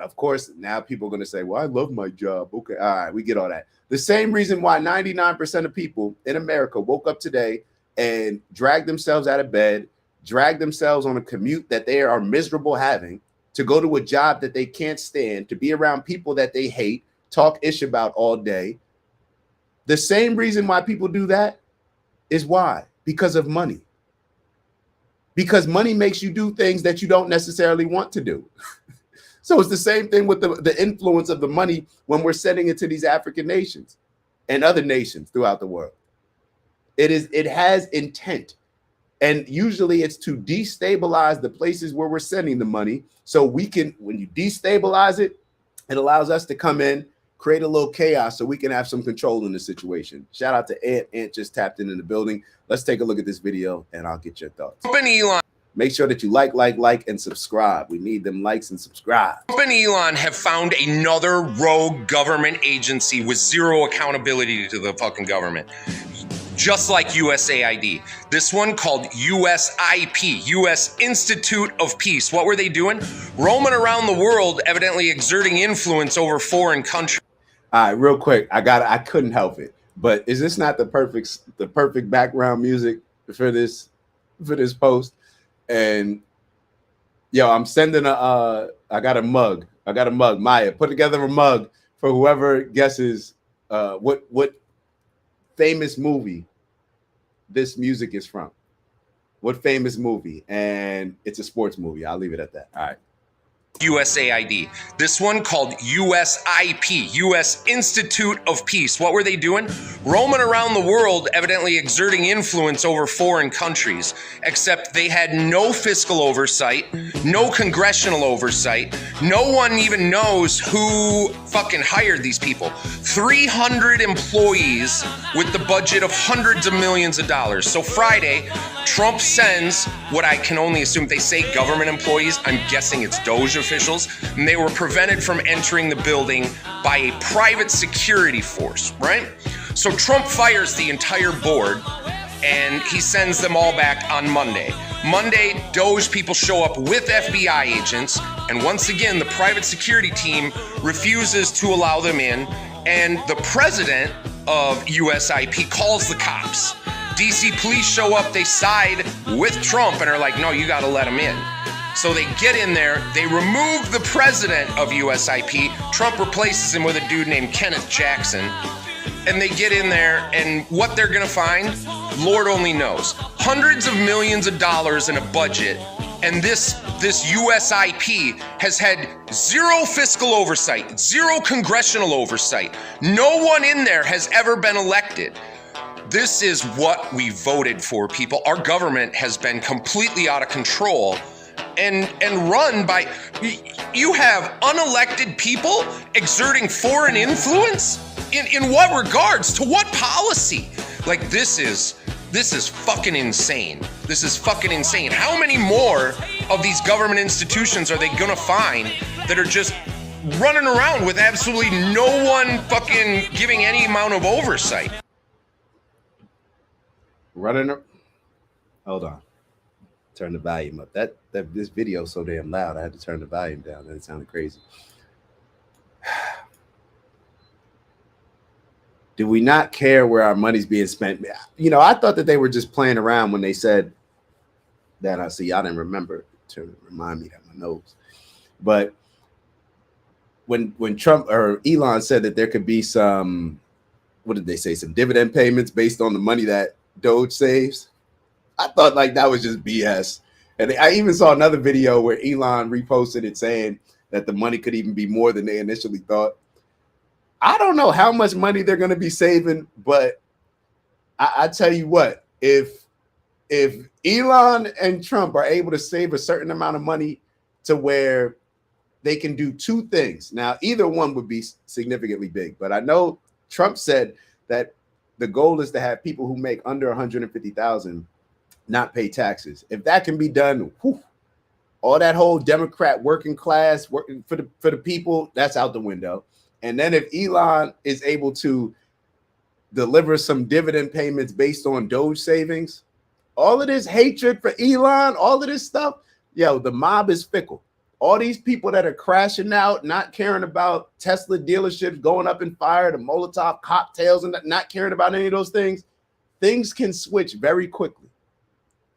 of course, now people are going to say, well, I love my job. Okay, all right, we get all that. The same reason why 99% of people in America woke up today and dragged themselves out of bed, dragged themselves on a commute that they are miserable having, to go to a job that they can't stand, to be around people that they hate, talk ish about all day. The same reason why people do that is why? Because of money. Because money makes you do things that you don't necessarily want to do. So it's the same thing with the influence of the money when we're sending it to these African nations and other nations throughout the world. It has intent. And usually it's to destabilize the places where we're sending the money. So we can, when you destabilize it, it allows us to come in, create a little chaos so we can have some control in the situation. Shout out to Ant. Ant just tapped in the building. Let's take a look at this video and I'll get your thoughts. Elon. Make sure that you like, and subscribe. We need them likes and subscribe. Trump and Elon have found another rogue government agency with zero accountability to the fucking government. Just like USAID. This one called USIP, US Institute of Peace. What were they doing? Roaming around the world, evidently exerting influence over foreign countries. All right, real quick. I couldn't help it. But is this not the perfect background music for this post? And yo, I'm sending I got a mug. Maya, put together a mug for whoever guesses what famous movie this music is from. What famous movie? And it's a sports movie. I'll leave it at that. All right. USAID. This one called USIP, US Institute of Peace. What were they doing? Roaming around the world, evidently exerting influence over foreign countries, except they had no fiscal oversight, no congressional oversight. No one even knows who fucking hired these people. 300 employees with the budget of hundreds of millions of dollars. So Friday, Trump sends what I can only assume, they say government employees, I'm guessing it's DOGE officials, and they were prevented from entering the building by a private security force, right? So Trump fires the entire board and he sends them all back on Monday. Monday, DOGE people show up with FBI agents, and once again, the private security team refuses to allow them in, and the president of USIP calls the cops. DC police show up, they side with Trump and are like, no, you gotta let him in. So they get in there, they remove the president of USIP, Trump replaces him with a dude named Kenneth Jackson, and they get in there, and what they're gonna find, Lord only knows. Hundreds of millions of dollars in a budget, and this USIP has had zero fiscal oversight, zero congressional oversight. No one in there has ever been elected. This is what we voted for, people. Our government has been completely out of control and run by, you have unelected people exerting foreign influence? In what regards? To what policy? Like, this is fucking insane. This is fucking insane. How many more of these government institutions are they gonna find that are just running around with absolutely no one fucking giving any amount of oversight? Hold on. Turn the volume up. This video is so damn loud. I had to turn the volume down. That sounded crazy. Do we not care where our money's being spent? You know, I thought that they were just playing around when they said that. I see. I didn't remember to remind me that my nose. But when Trump or Elon said that there could be some, what did they say? Some dividend payments based on the money that DOGE saves. I thought like that was just BS. And I even saw another video where Elon reposted it saying that the money could even be more than they initially thought. I don't know how much money they're going to be saving, but I tell you what, if Elon and Trump are able to save a certain amount of money to where they can do two things. Now, either one would be significantly big, but I know Trump said that the goal is to have people who make under 150,000 not pay taxes. If that can be done, whew, all that whole Democrat working class working for the people, that's out the window. And then if Elon is able to deliver some dividend payments based on DOGE savings, all of this hatred for Elon, all of this stuff, yo, the mob is fickle. All these people that are crashing out, not caring about Tesla dealerships going up in fire, the Molotov cocktails, and not caring about any of those things, things can switch very quickly.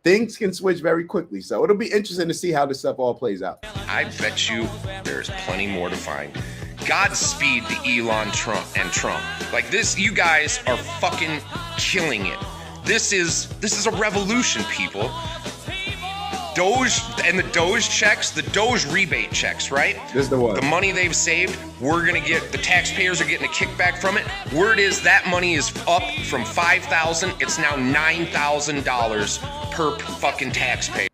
Things can switch very quickly. So it'll be interesting to see how this stuff all plays out. I bet you there's plenty more to find. Godspeed to Elon and Trump. Like this, you guys are fucking killing it. This is a revolution, people. Doge and the Doge checks, the Doge rebate checks, right? This is the one. The money they've saved, we're gonna get, the taxpayers are getting a kickback from it. Word is that money is up from $5,000, it's now $9,000 per fucking taxpayer.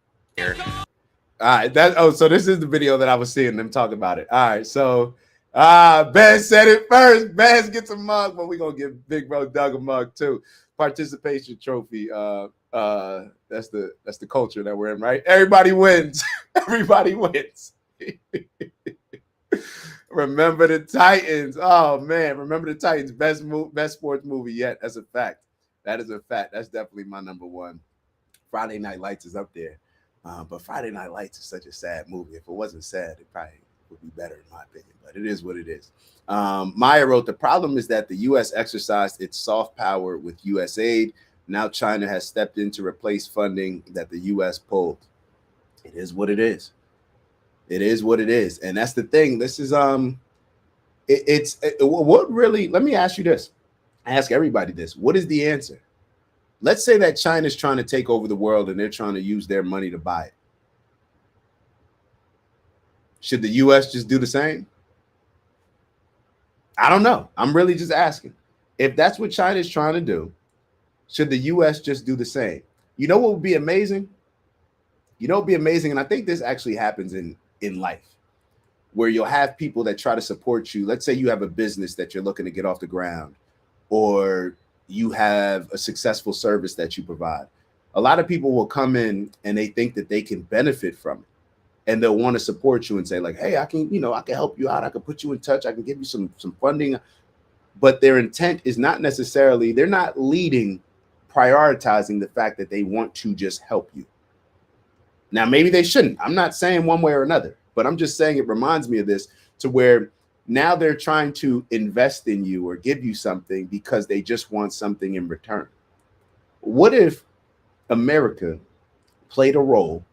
All right, so this is the video that I was seeing them talk about it. All right, so Ben said it first. Ben gets a mug, but we're gonna give Big Bro Doug a mug too. Participation trophy. That's the culture that we're in, right? Everybody wins. Everybody wins. Remember the Titans. Oh man, remember the Titans. Best sports movie yet. That's a fact. That is a fact. That's definitely my number one. Friday Night Lights is up there. But Friday Night Lights is such a sad movie. If it wasn't sad, it probably would be better in my opinion. But it is what it is. Maya wrote, the problem is that the U.S. exercised its soft power with USAID. Now China has stepped in to replace funding that the U.S. pulled. It is what it is. It is what it is. And that's the thing. This is what really, let me ask you this. I ask everybody this. What is the answer? Let's say that China's trying to take over the world and they're trying to use their money to buy it. Should the U.S. just do the same? I don't know. I'm really just asking. If that's what China's trying to do, should the U.S. just do the same? You know what would be amazing? You know what would be amazing? And I think this actually happens in life, where you'll have people that try to support you. Let's say you have a business that you're looking to get off the ground, or you have a successful service that you provide. A lot of people will come in and they think that they can benefit from it. And they'll want to support you and say like, hey, I can help you out. I can put you in touch. I can give you some funding. But their intent is not necessarily, they're not prioritizing the fact that they want to just help you. Now, maybe they shouldn't. I'm not saying one way or another, but I'm just saying it reminds me of this, to where now they're trying to invest in you or give you something because they just want something in return. What if America played a role,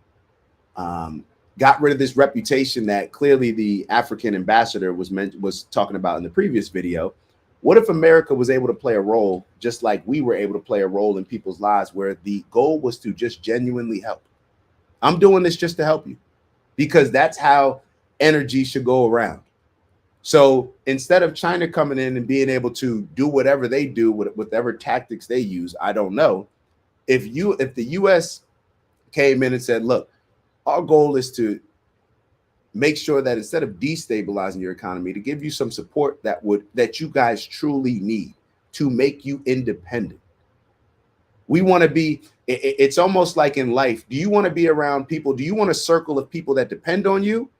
got rid of this reputation that clearly the African ambassador was talking about in the previous video? What if America was able to play a role just like we were able to play a role in people's lives, where the goal was to just genuinely help? I'm doing this just to help you, because that's how energy should go around. So instead of China coming in and being able to do whatever they do with whatever tactics they use, I don't know. If the US came in and said, look, our goal is to make sure that instead of destabilizing your economy, to give you some support that you guys truly need to make you independent. We want to be, it's almost like in life. Do you want to be around people? Do you want a circle of people that depend on you,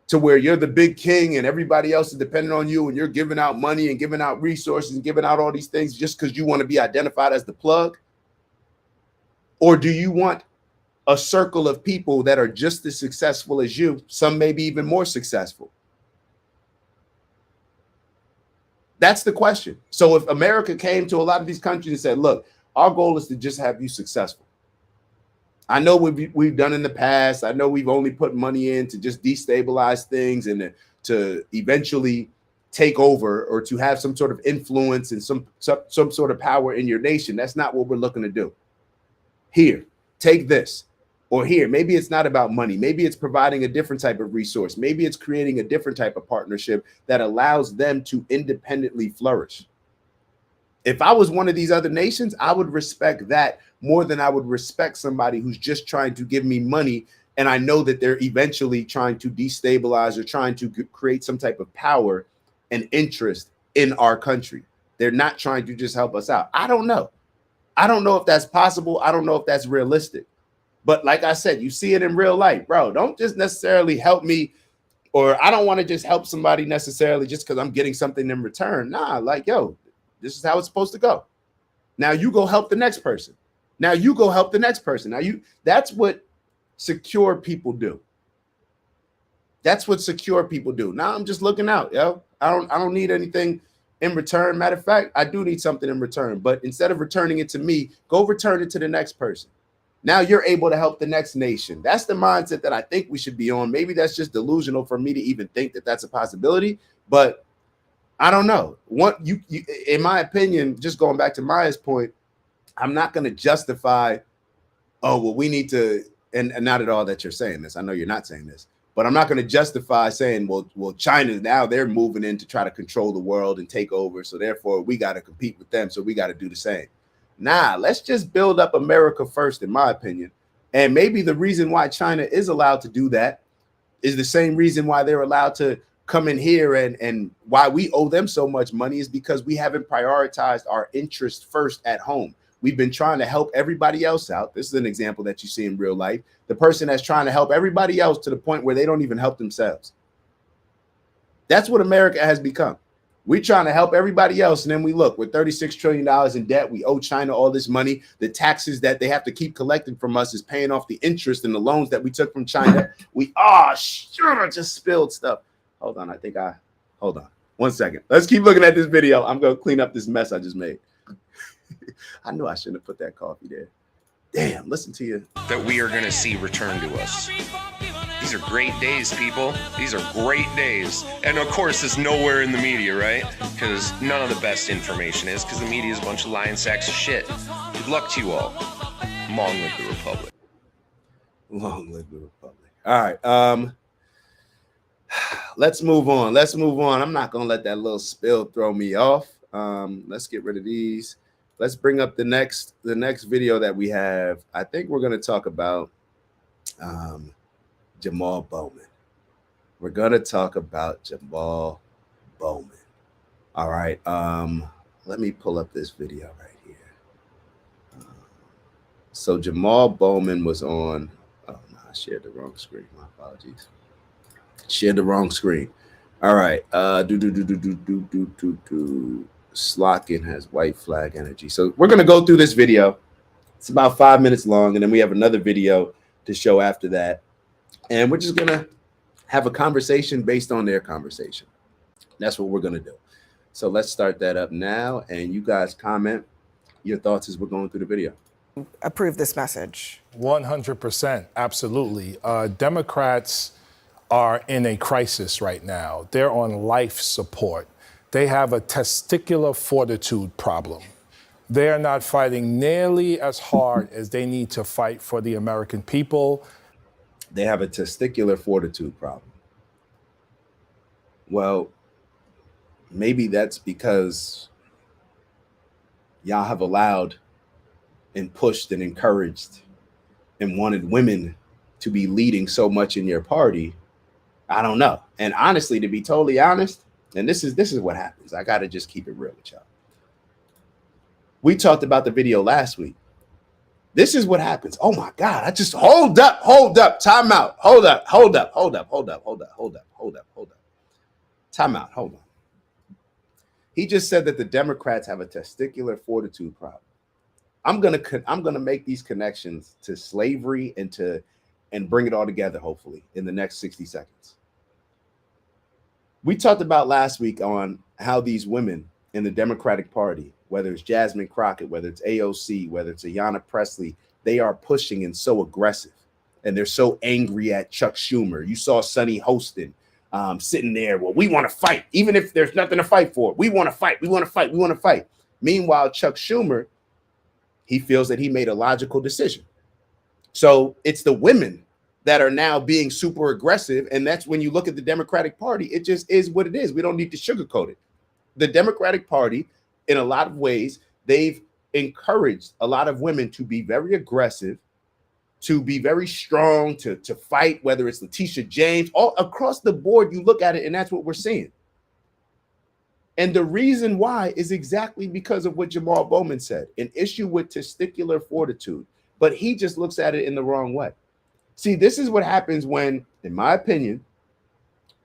to where you're the big king and everybody else is dependent on you, and you're giving out money and giving out resources and giving out all these things just because you want to be identified as the plug? Or do you want a circle of people that are just as successful as you, some maybe even more successful? That's the question. So if America came to a lot of these countries and said, look, our goal is to just have you successful. I know we've done in the past. I know we've only put money in to just destabilize things and to eventually take over, or to have some sort of influence and some sort of power in your nation. That's not what we're looking to do. Here, take this. Or here, maybe it's not about money. Maybe it's providing a different type of resource. Maybe it's creating a different type of partnership that allows them to independently flourish. If I was one of these other nations, I would respect that more than I would respect somebody who's just trying to give me money, and I know that they're eventually trying to destabilize or trying to create some type of power and interest in our country. They're not trying to just help us out. I don't know. I don't know if that's possible. I don't know if that's realistic. But like I said, you see it in real life, bro. Don't just necessarily help me, or I don't want to just help somebody necessarily just because I'm getting something in return. Nah, like, yo, this is how it's supposed to go. Now you go help the next person. Now you go help the next person. Now that's what secure people do. That's what secure people do. Now I'm just looking out, yo. I don't need anything in return. Matter of fact, I do need something in return, but instead of returning it to me, go return it to the next person. Now you're able to help the next nation. That's the mindset that I think we should be on. Maybe that's just delusional for me to even think that that's a possibility, but I don't know. What you in my opinion, just going back to Maya's point, I'm not going to justify, oh, well, we need to, and not at all that you're saying this. I know you're not saying this, but I'm not going to justify saying, well, China, now they're moving in to try to control the world and take over. So therefore, we got to compete with them. So we got to do the same. Nah, let's just build up America first, in my opinion. And maybe the reason why China is allowed to do that is the same reason why they're allowed to come in here and why we owe them so much money is because we haven't prioritized our interest first at home. We've been trying to help everybody else out. This is an example that you see in real life. The person that's trying to help everybody else to the point where they don't even help themselves. That's what America has become. We're trying to help everybody else. And then we look, with $36 trillion in debt, we owe China all this money. The taxes that they have to keep collecting from us is paying off the interest and the loans that we took from China. I just spilled stuff. Hold on. Hold on 1 second. Let's keep looking at this video. I'm going to clean up this mess I just made. I knew I shouldn't have put that coffee there. Damn, listen to you. That we are going to see return to us. These are great days, people. These are great days. And of course, it's nowhere in the media, right? Because none of the best information is, because the media is a bunch of lying sacks of shit. Good luck to you all. Long live the Republic. Long live the Republic. All right. Let's move on. I'm not going to let that little spill throw me off. Let's get rid of these. Let's bring up the next video that we have. I think we're going to talk about Jamal Bowman. We're going to talk about Jamal Bowman. All right. Let me pull up this video right here. So Jamal Bowman was on. Oh, no, I shared the wrong screen. My apologies. Shared the wrong screen. All right. Slotkin has white flag energy. So we're going to go through this video. It's about 5 minutes long. And then we have another video to show after that. And we're just going to have a conversation based on their conversation. That's what we're going to do. So let's start that up now. And you guys comment your thoughts as we're going through the video. Approve this message. 100%. Absolutely. Democrats are in a crisis right now. They're on life support. They have a testicular fortitude problem. They are not fighting nearly as hard as they need to fight for the American people. They have a testicular fortitude problem. Well, maybe that's because y'all have allowed and pushed and encouraged and wanted women to be leading so much in your party. I don't know. And honestly, to be totally honest, and this is what happens. I got to just keep it real with y'all. We talked about the video last week. This is what happens. Oh my God. I just hold up. Time out. Hold up. Time out. Hold on. He just said that the Democrats have a testicular fortitude problem. I'm gonna make these connections to slavery and bring it all together, hopefully, in the next 60 seconds. We talked about last week on how these women in the Democratic Party, whether it's Jasmine Crockett, whether it's AOC, whether it's Ayanna Pressley, they are pushing and so aggressive. And they're so angry at Chuck Schumer. You saw Sonny Hostin sitting there. Well, we want to fight. Even if there's nothing to fight for. We want to fight. We want to fight. We want to fight. Meanwhile, Chuck Schumer, he feels that he made a logical decision. So it's the women that are now being super aggressive. And that's when you look at the Democratic Party, it just is what it is. We don't need to sugarcoat it. The Democratic Party, in a lot of ways, they've encouraged a lot of women to be very aggressive, to be very strong, to fight, whether it's Letitia James, all across the board, you look at it, and that's what we're seeing. And the reason why is exactly because of what Jamal Bowman said, an issue with testicular fortitude, but he just looks at it in the wrong way. See, this is what happens when, in my opinion,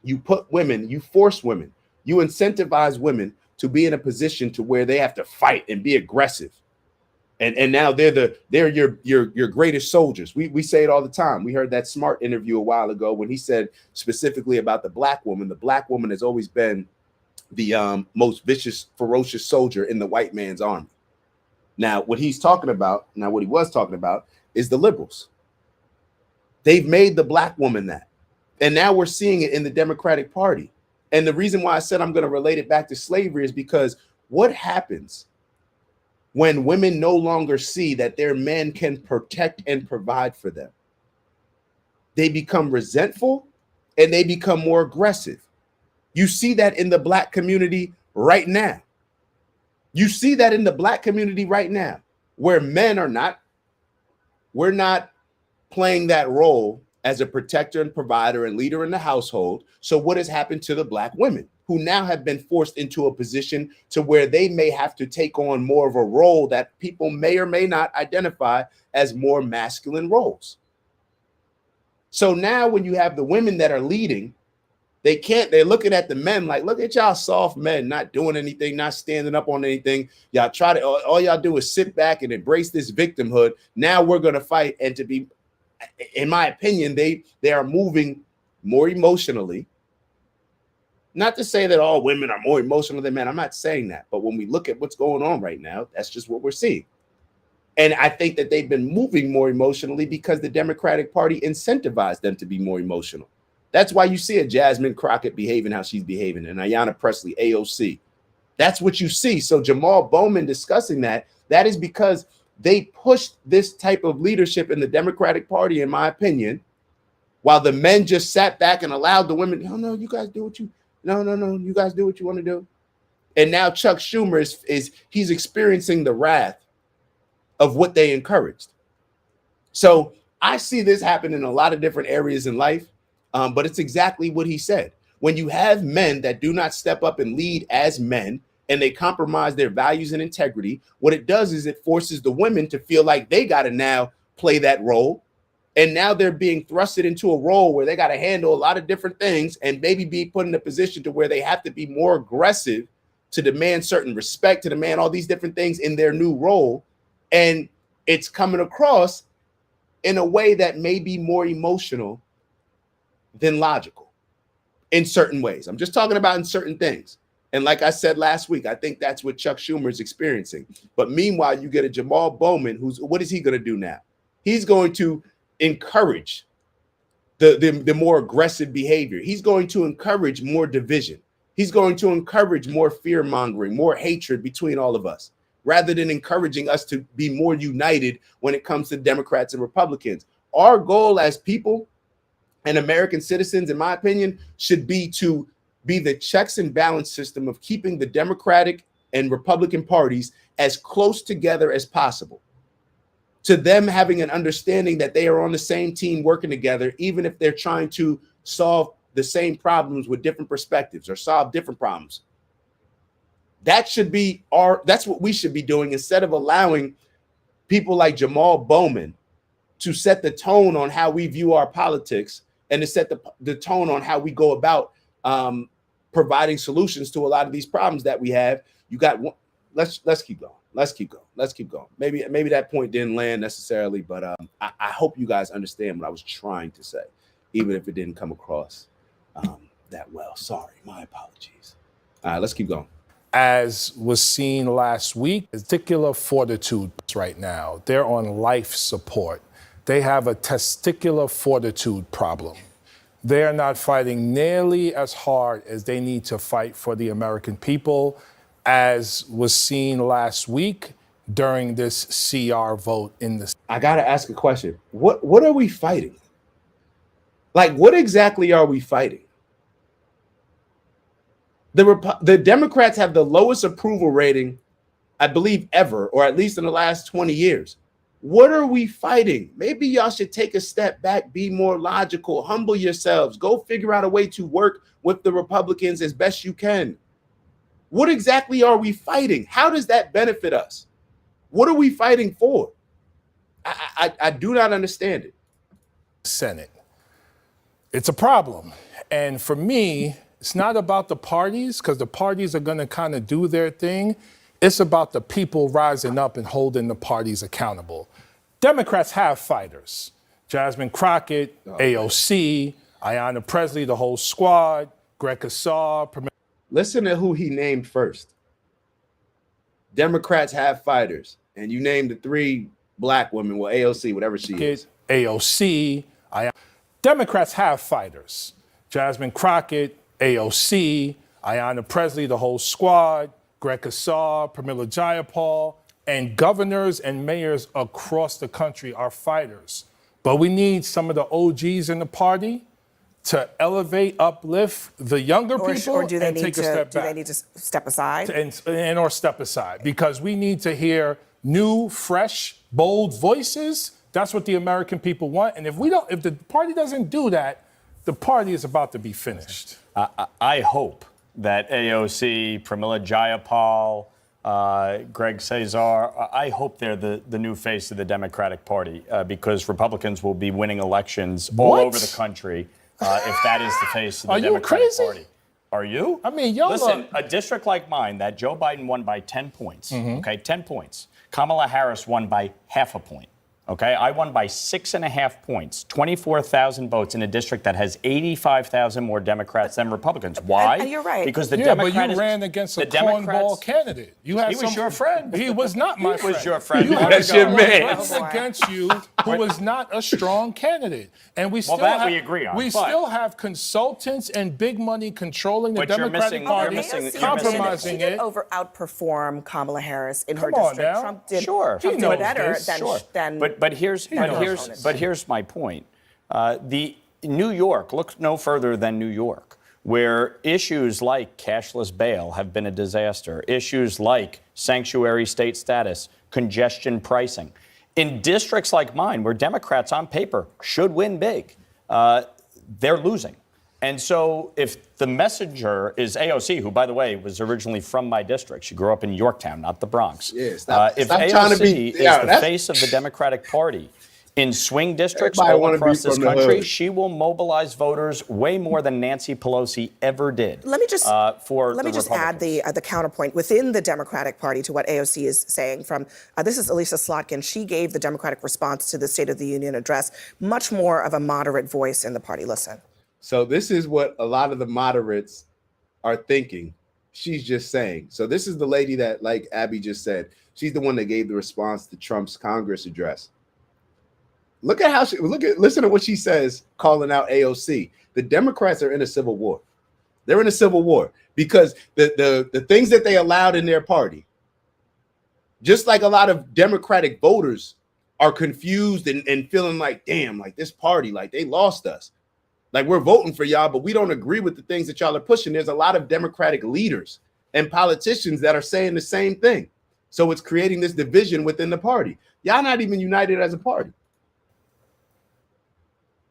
you put women, you force women, you incentivize women to be in a position to where they have to fight and be aggressive. And now they're your greatest soldiers. We say it all the time. We heard that Smart interview a while ago when he said specifically about the black woman. The black woman has always been the most vicious, ferocious soldier in the white man's army. Now, what he was talking about is the liberals. They've made the black woman that. And now we're seeing it in the Democratic Party. And the reason why I said I'm going to relate it back to slavery is because what happens when women no longer see that their men can protect and provide for them? They become resentful and they become more aggressive. You see that in the black community right now. You see that in the black community right now, where men are not, we're not playing that role as a protector and provider and leader in the household. So what has happened to the black women who now have been forced into a position to where they may have to take on more of a role that people may or may not identify as more masculine roles? So now when you have the women that are leading, they're looking at the men like, look at y'all soft men, not doing anything, not standing up on anything. Y'all all y'all do is sit back and embrace this victimhood. Now we're going to fight. And to be, in my opinion, they are moving more emotionally. Not to say that all women are more emotional than men. I'm not saying that. But when we look at what's going on right now, that's just what we're seeing. And I think that they've been moving more emotionally because the Democratic Party incentivized them to be more emotional. That's why you see a Jasmine Crockett behaving how she's behaving, and Ayanna Pressley, AOC. That's what you see. So Jamal Bowman discussing that is because they pushed this type of leadership in the Democratic Party, in my opinion, while the men just sat back and allowed the women, no, you guys do what you, no, you guys do what you want to do. And now Chuck Schumer he's experiencing the wrath of what they encouraged. So I see this happen in a lot of different areas in life. But it's exactly what he said. When you have men that do not step up and lead as men, and they compromise their values and integrity, what it does is it forces the women to feel like they got to now play that role. And now they're being thrusted into a role where they got to handle a lot of different things and maybe be put in a position to where they have to be more aggressive to demand certain respect, to demand all these different things in their new role. And it's coming across in a way that may be more emotional than logical in certain ways. I'm just talking about in certain things. And like I said last week, I think that's what Chuck Schumer is experiencing. But meanwhile, you get a Jamal Bowman what is he going to do now? He's going to encourage the more aggressive behavior. He's going to encourage more division. He's going to encourage more fear mongering, more hatred between all of us, rather than encouraging us to be more united when it comes to Democrats and Republicans. Our goal as people and American citizens, in my opinion, should be to be the checks and balance system of keeping the Democratic and Republican parties as close together as possible, to them having an understanding that they are on the same team working together, even if they're trying to solve the same problems with different perspectives or solve different problems. That should be that's what we should be doing, instead of allowing people like Jamal Bowman to set the tone on how we view our politics and to set the tone on how we go about providing solutions to a lot of these problems that we have. You got one. Let's keep going. Let's keep going. Maybe that point didn't land necessarily, but I hope you guys understand what I was trying to say, even if it didn't come across that well. Sorry, my apologies. All right, let's keep going. As was seen last week, testicular fortitude right now, they're on life support. They have a testicular fortitude problem. They're not fighting nearly as hard as they need to fight for the American people, as was seen last week during this CR vote in the... I got to ask a question. What are we fighting? Like, what exactly are we fighting? The Democrats have the lowest approval rating, I believe, ever, or at least in the last 20 years. What are we fighting? Maybe y'all should take a step back, be more logical, humble yourselves, go figure out a way to work with the Republicans as best you can. What exactly are we fighting? How does that benefit us? What are we fighting for? I do not understand it. Senate. It's a problem. And for me, it's not about the parties, because the parties are going to kind of do their thing. It's about the people rising up and holding the parties accountable. Democrats have fighters. Jasmine Crockett, AOC, Ayanna Presley, the whole squad, Greg Casar. Listen to who he named first. Democrats have fighters. And you named the 3 black women, well, AOC, whatever she is. AOC, Democrats have fighters. Jasmine Crockett, AOC, Ayanna Presley, the whole squad, Greg Casar, Pramila Jayapal, and governors and mayors across the country are fighters. But we need some of the OGs in the party to elevate, uplift the younger people or do they and need take a to, step do back. they need to step aside? And or step aside, because we need to hear new, fresh, bold voices. That's what the American people want. And if the party doesn't do that, the party is about to be finished. I hope that AOC, Pramila Jayapal, Greg Casar, I hope they're the new face of the Democratic Party because Republicans will be winning elections all over the country if that is the face of the Democratic Party. Are you? I mean, y'all listen, a district like mine that Joe Biden won by 10 points, okay, 10 points. Kamala Harris won by half a point. Okay, I won by 6.5 points, 24,000 votes in a district that has 85,000 more Democrats than Republicans. Why? And you're right. Because the But you ran against a cornball candidate. He was your friend. He was not my friend. He was your friend. That's your man. Against you, who was not a strong candidate, and we still that we agree on. We still have consultants and big money controlling the Democratic Party, compromising She did it. outperform Kamala Harris in her Come on district. now. Trump did, Sure. Trump He did knows better this. than But here's my point. The New York, look no further than New York, where issues like cashless bail have been a disaster, issues like sanctuary state status, congestion pricing. In districts like mine, where Democrats on paper should win big, they're losing. And so if the messenger is AOC, who, by the way, was originally from my district, she grew up in Yorktown, not the Bronx. Yeah, if stop AOC trying to be, is the face of the Democratic Party in swing districts all across this country, she will mobilize voters way more than Nancy Pelosi ever did. Let me just add the counterpoint within the Democratic Party to what AOC is saying. From this is Elissa Slotkin. She gave the Democratic response to the State of the Union address much more of a moderate voice in the party. Listen. So this is what a lot of the moderates are thinking. She's just saying. So this is the lady that, like Abby just said, she's the one that gave the response to Trump's Congress address. Look at how listen to what she says, calling out AOC. The Democrats are in a civil war. They're in a civil war because the things that they allowed in their party, just like a lot of Democratic voters are confused and feeling like, damn, like this party, like they lost us. Like we're voting for y'all, but we don't agree with the things that y'all are pushing. There's a lot of Democratic leaders and politicians that are saying the same thing. So it's creating this division within the party. Y'all not even united as a party.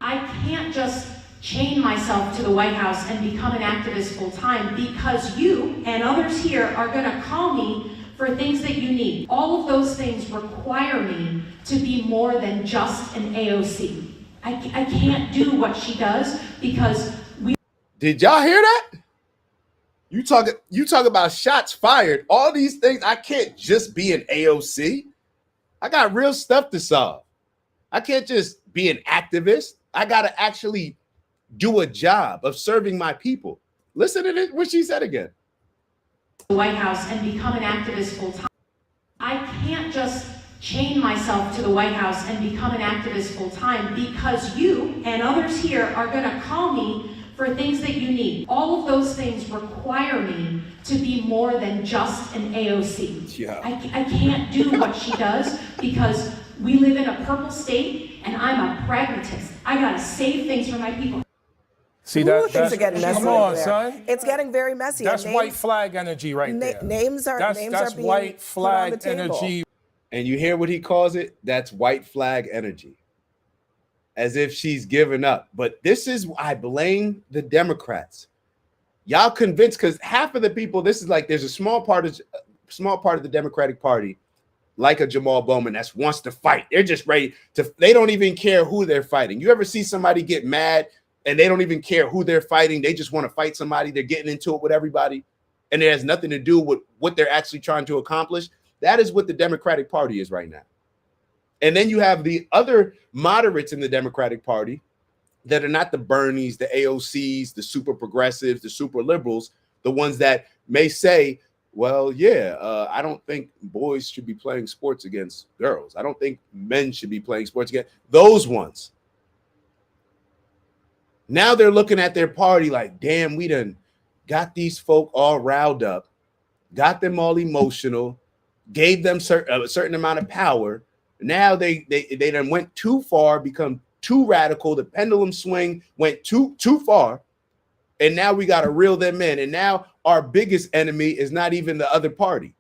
I can't just chain myself to the White House and become an activist full time because you and others here are going to call me for things that you need. All of those things require me to be more than just an AOC. I can't do what she does because we. Did y'all hear that? You talk about shots fired. All these things, I can't just be an AOC. I got real stuff to solve. I can't just be an activist. I got to actually do a job of serving my people. Listen to what she said again. The White House and become an activist full time. I can't just chain myself to the White House and become an activist full time because you and others here are going to call me for things that you need. All of those things require me to be more than just an AOC. Yeah. I can't do what she does because we live in a purple state and I'm a pragmatist. I got to save things for my people. See Things are getting messy. Come on, there. son. It's getting very messy. That's white flag energy right there. Names are that's being white flag put on the table. energy. And you hear what he calls it? That's white flag energy. As if she's given up. But this is, I blame the Democrats. Y'all convinced, because half of the people, this is like, there's a small part of the Democratic Party, like a Jamal Bowman, that wants to fight. They're just ready to, they don't even care who they're fighting. You ever see somebody get mad and they don't even care who they're fighting? They just want to fight somebody. They're getting into it with everybody. and it has nothing to do with what they're actually trying to accomplish. That is what the Democratic Party is right now. And then you have the other moderates in the Democratic Party that are not the Bernies, the AOCs, the super progressives, the super liberals, the ones that may say, well, yeah, I don't think boys should be playing sports against girls. I don't think men should be playing sports against those ones. Now they're looking at their party like, damn, we done got these folk all riled up, got them all emotional, gave them a certain amount of power. Now they done went too far, become too radical. The pendulum swing went too far. And now we got to reel them in. And now our biggest enemy is not even the other party.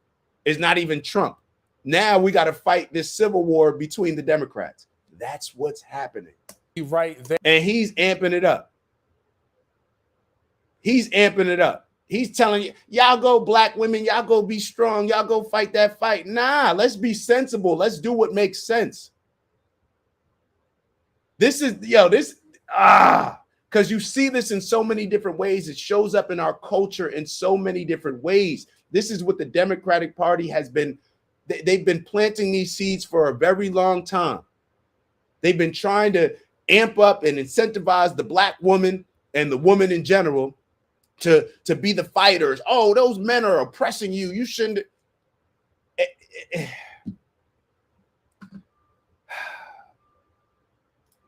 It's not even Trump. Now we got to fight this civil war between the Democrats. That's what's happening. Right there. And he's amping it up. He's amping it up. He's telling you, y'all go black women, y'all go be strong, y'all go fight that fight. Nah, let's be sensible. Let's do what makes sense. This is, because you see this in so many different ways. It shows up in our culture in so many different ways. This is what the Democratic Party has been. They've been planting these seeds for a very long time. They've been trying to amp up and incentivize the black woman and the woman in general to be the fighters. Oh, those men are oppressing you. You shouldn't.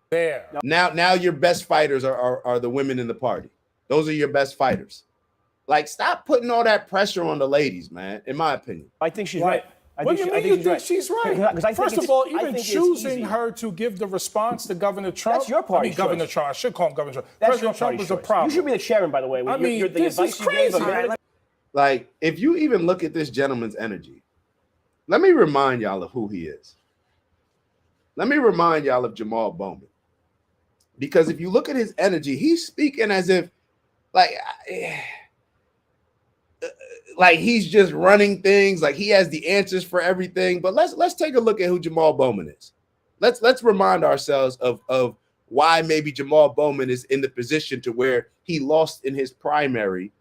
There. Now your best fighters are the women in the party. Those are your best fighters. Like, stop putting all that pressure on the ladies, man, in my opinion. I think she's right. What do you mean you think she's right? Because First of all, even choosing her to give the response to Governor Trump. That's your party. Governor Trump. I should call him Governor Trump. That's President Trump was a problem. You should be the chairman, by the way. I mean, the this is crazy. Like, if you even look at this gentleman's energy, let me remind y'all of who he is. Let me remind y'all of Jamal Bowman. Because if you look at his energy, he's speaking as if, like he's just running things, like he has the answers for everything. But let's take a look at who Jamal Bowman is. Let's remind ourselves of why maybe Jamal Bowman is in the position to where he lost in his primary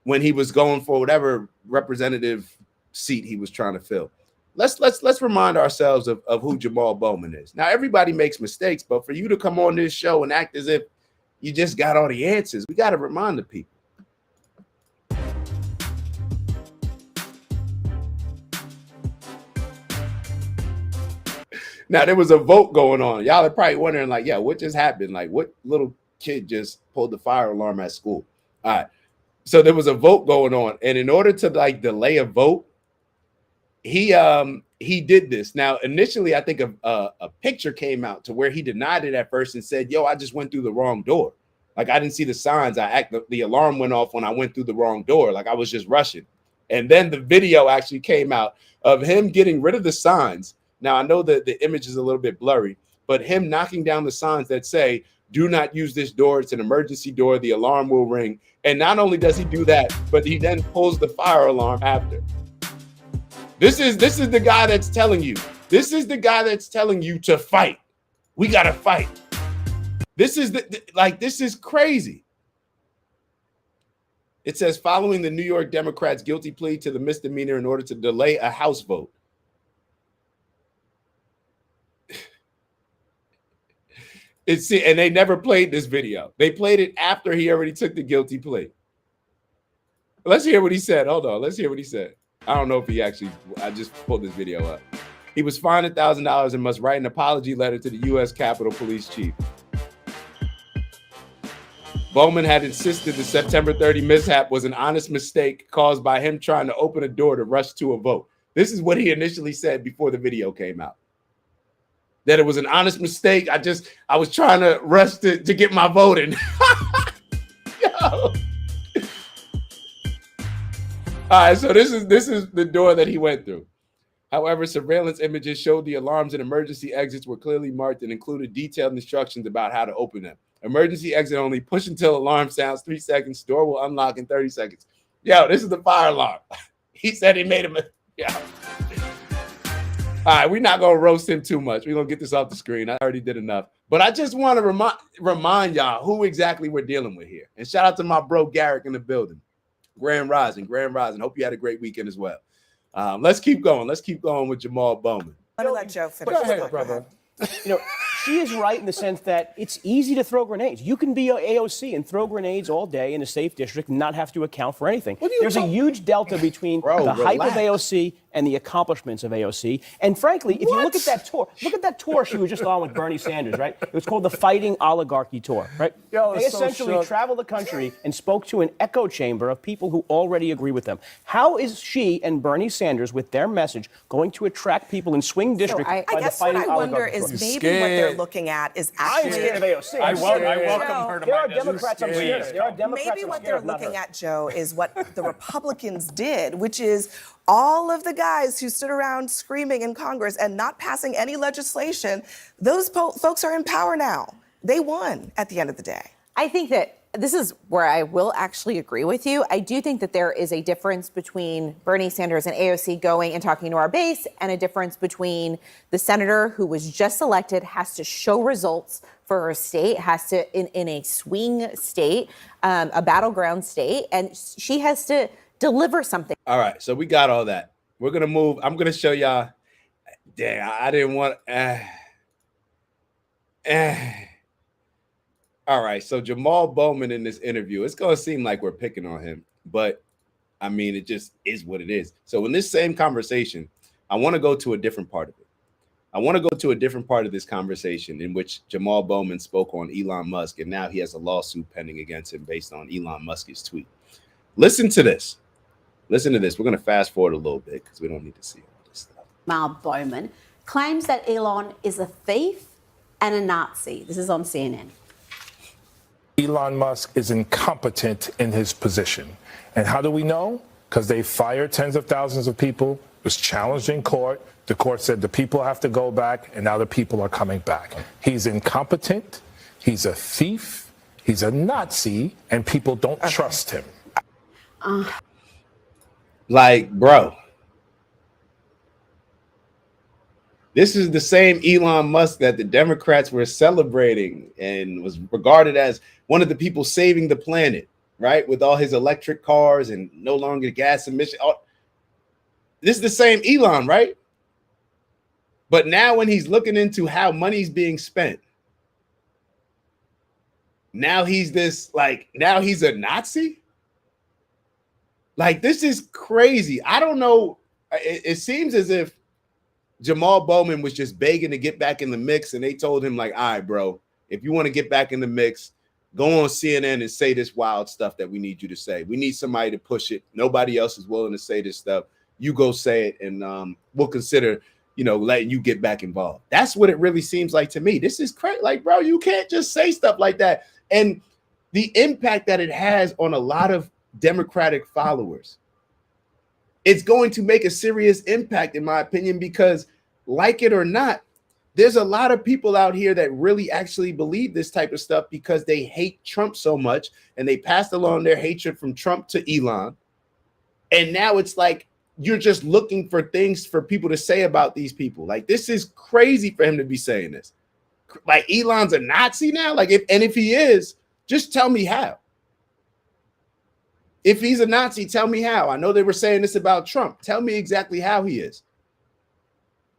when he was going for whatever representative seat he was trying to fill. Let's remind ourselves of who Jamal Bowman is. Now, everybody makes mistakes, but for you to come on this show and act as if you just got all the answers, we got to remind the people. Now, there was a vote going on. Y'all are probably wondering, like, yeah, what just happened? Like, what little kid just pulled the fire alarm at school? All right. So there was a vote going on. And in order to, like, delay a vote, he did this. Now, initially, I think a picture came out to where he denied it at first and said, yo, I just went through the wrong door. Like, I didn't see the signs. The alarm went off when I went through the wrong door. Like, I was just rushing. And then the video actually came out of him getting rid of the signs. Now, I know that the image is a little bit blurry, but him knocking down the signs that say, do not use this door. It's an emergency door. The alarm will ring. And not only does he do that, but he then pulls the fire alarm after. This is the guy that's telling you. This is the guy that's telling you to fight. We got to fight. This is this is crazy. It says, following the New York Democrats' guilty plea to the misdemeanor in order to delay a House vote. And they never played this video. They played it after he already took the guilty plea. Let's hear what he said. Hold on. Let's hear what he said. I don't know if he actually, I just pulled this video up. He was fined $1,000 and must write an apology letter to the U.S. Capitol Police Chief. Bowman had insisted the September 30 mishap was an honest mistake caused by him trying to open a door to rush to a vote. This is what he initially said before the video came out. That it was an honest mistake. I was trying to rush to get my vote in. Yo. All right, so this is the door that he went through. However, surveillance images showed the alarms and emergency exits were clearly marked and included detailed instructions about how to open them. Emergency exit only, push until alarm sounds 3 seconds, door will unlock in 30 seconds. Yo, this is the fire alarm. He said he made him. Yeah. All right, we're not going to roast him too much. We're going to get this off the screen. I already did enough. But I just want to remind y'all who exactly we're dealing with here. And shout out to my bro Garrick in the building. Grand Rising. Hope you had a great weekend as well. Let's keep going. Let's keep going with Jamal Bowman. Let me let Joe finish. Go ahead, brother. You know, she is right in the sense that it's easy to throw grenades. You can be AOC and throw grenades all day in a safe district and not have to account for anything. There's a huge delta between the hype of AOC and the accomplishments of AOC. And frankly, if you look at that tour she was just on with Bernie Sanders, right? It was called the Fighting Oligarchy Tour, right? They essentially traveled the country and spoke to an echo chamber of people who already agree with them. How is she and Bernie Sanders, with their message, going to attract people in swing districts by the Fighting Oligarchy Tour? I wonder is maybe what they're looking at is actually. I'm scared of AOC. I welcome her to There my are Democrats I'm scared of. There are Democrats Maybe I'm what scared they're of, not looking her. at, Joe, is what the Republicans did, which is all of the guys who stood around screaming in Congress and not passing any legislation, those folks are in power now. They won at the end of the day. I think that this is where I will actually agree with you. I do think that there is a difference between Bernie Sanders and AOC going and talking to our base, and a difference between the senator who was just elected, has to show results for her state, has to, in a swing state, a battleground state, and she has to deliver something. All right, so we got all that. We're gonna move. I'm gonna show y'all. Dang, I didn't want. All right, so Jamal Bowman in this interview, it's gonna seem like we're picking on him, but I mean, it just is what it is. So in this same conversation, I want to go to a different part of it. I want to go to a different part of this conversation in which Jamal Bowman spoke on Elon Musk, and now he has a lawsuit pending against him based on Elon Musk's tweet. Listen to this. Listen to this. We're going to fast forward a little bit because we don't need to see all this stuff. Jamal Bowman claims that Elon is a thief and a Nazi. This is on CNN. Elon Musk is incompetent in his position. And how do we know? Because they fired tens of thousands of people, was challenged in court. The court said the people have to go back, and now the people are coming back. He's incompetent. He's a thief. He's a Nazi, and people don't trust him. Like, bro, this is the same Elon Musk that the Democrats were celebrating and was regarded as one of the people saving the planet, right? With all his electric cars and no longer gas emission. This is the same Elon, right? But now when he's looking into how money's being spent, now he's this, like, now he's a Nazi? Like, this is crazy. I don't know. It seems as if Jamal Bowman was just begging to get back in the mix, and they told him, like, all right, bro, if you want to get back in the mix, go on CNN and say this wild stuff that we need you to say. We need somebody to push it. Nobody else is willing to say this stuff. You go say it, and we'll consider, letting you get back involved. That's what it really seems like to me. This is crazy. Like, bro, you can't just say stuff like that. And the impact that it has on a lot of Democratic followers, it's going to make a serious impact, in my opinion, because, like it or not, there's a lot of people out here that really actually believe this type of stuff because they hate Trump so much, and they passed along their hatred from Trump to Elon. And now it's like you're just looking for things for people to say about these people. Like, this is crazy for him to be saying this. Like, Elon's a Nazi now? Like, if he is, just tell me how. If he's a Nazi, tell me how. I know they were saying this about Trump. Tell me exactly how he is.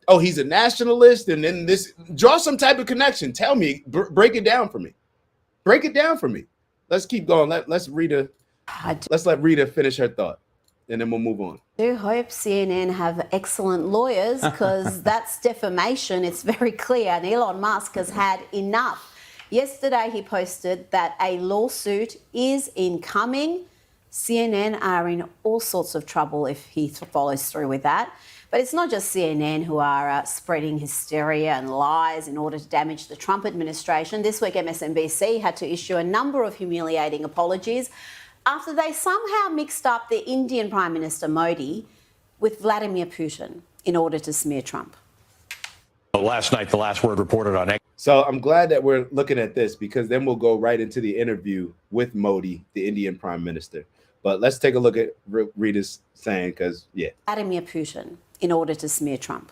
Oh, he's a nationalist, and then this. Draw some type of connection. Tell me. Break it down for me. Break it down for me. Let's keep going. Let's let Rita finish her thought, and then we'll move on. I do hope CNN have excellent lawyers, because that's defamation. It's very clear, and Elon Musk has had enough. Yesterday, he posted that a lawsuit is incoming. CNN are in all sorts of trouble if he follows through with that. But it's not just CNN who are spreading hysteria and lies in order to damage the Trump administration. This week, MSNBC had to issue a number of humiliating apologies after they somehow mixed up the Indian Prime Minister Modi with Vladimir Putin in order to smear Trump. Last night, the last word reported on. So I'm glad that we're looking at this, because then we'll go right into the interview with Modi, the Indian Prime Minister. But let's take a look at Rita's saying, because, yeah. Vladimir Putin in order to smear Trump.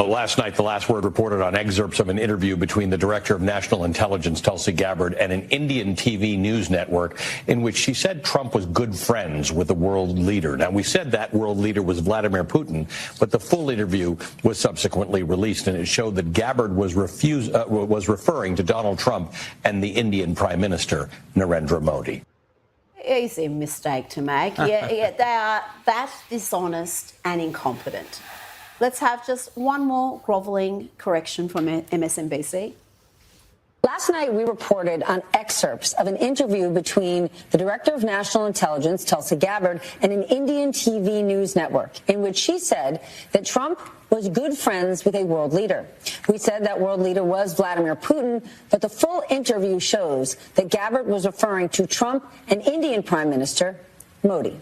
Last night, The Last Word reported on excerpts of an interview between the Director of National Intelligence, Tulsi Gabbard, and an Indian TV news network in which she said Trump was good friends with the world leader. Now, we said that world leader was Vladimir Putin, but the full interview was subsequently released, and it showed that Gabbard was referring to Donald Trump and the Indian Prime Minister, Narendra Modi. Easy mistake to make. That's dishonest and incompetent. Let's have just one more groveling correction from MSNBC. Last night, we reported on excerpts of an interview between the Director of National Intelligence, Tulsi Gabbard, and an Indian TV news network, in which she said that Trump was good friends with a world leader. We said that world leader was Vladimir Putin, but the full interview shows that Gabbard was referring to Trump and Indian Prime Minister Modi.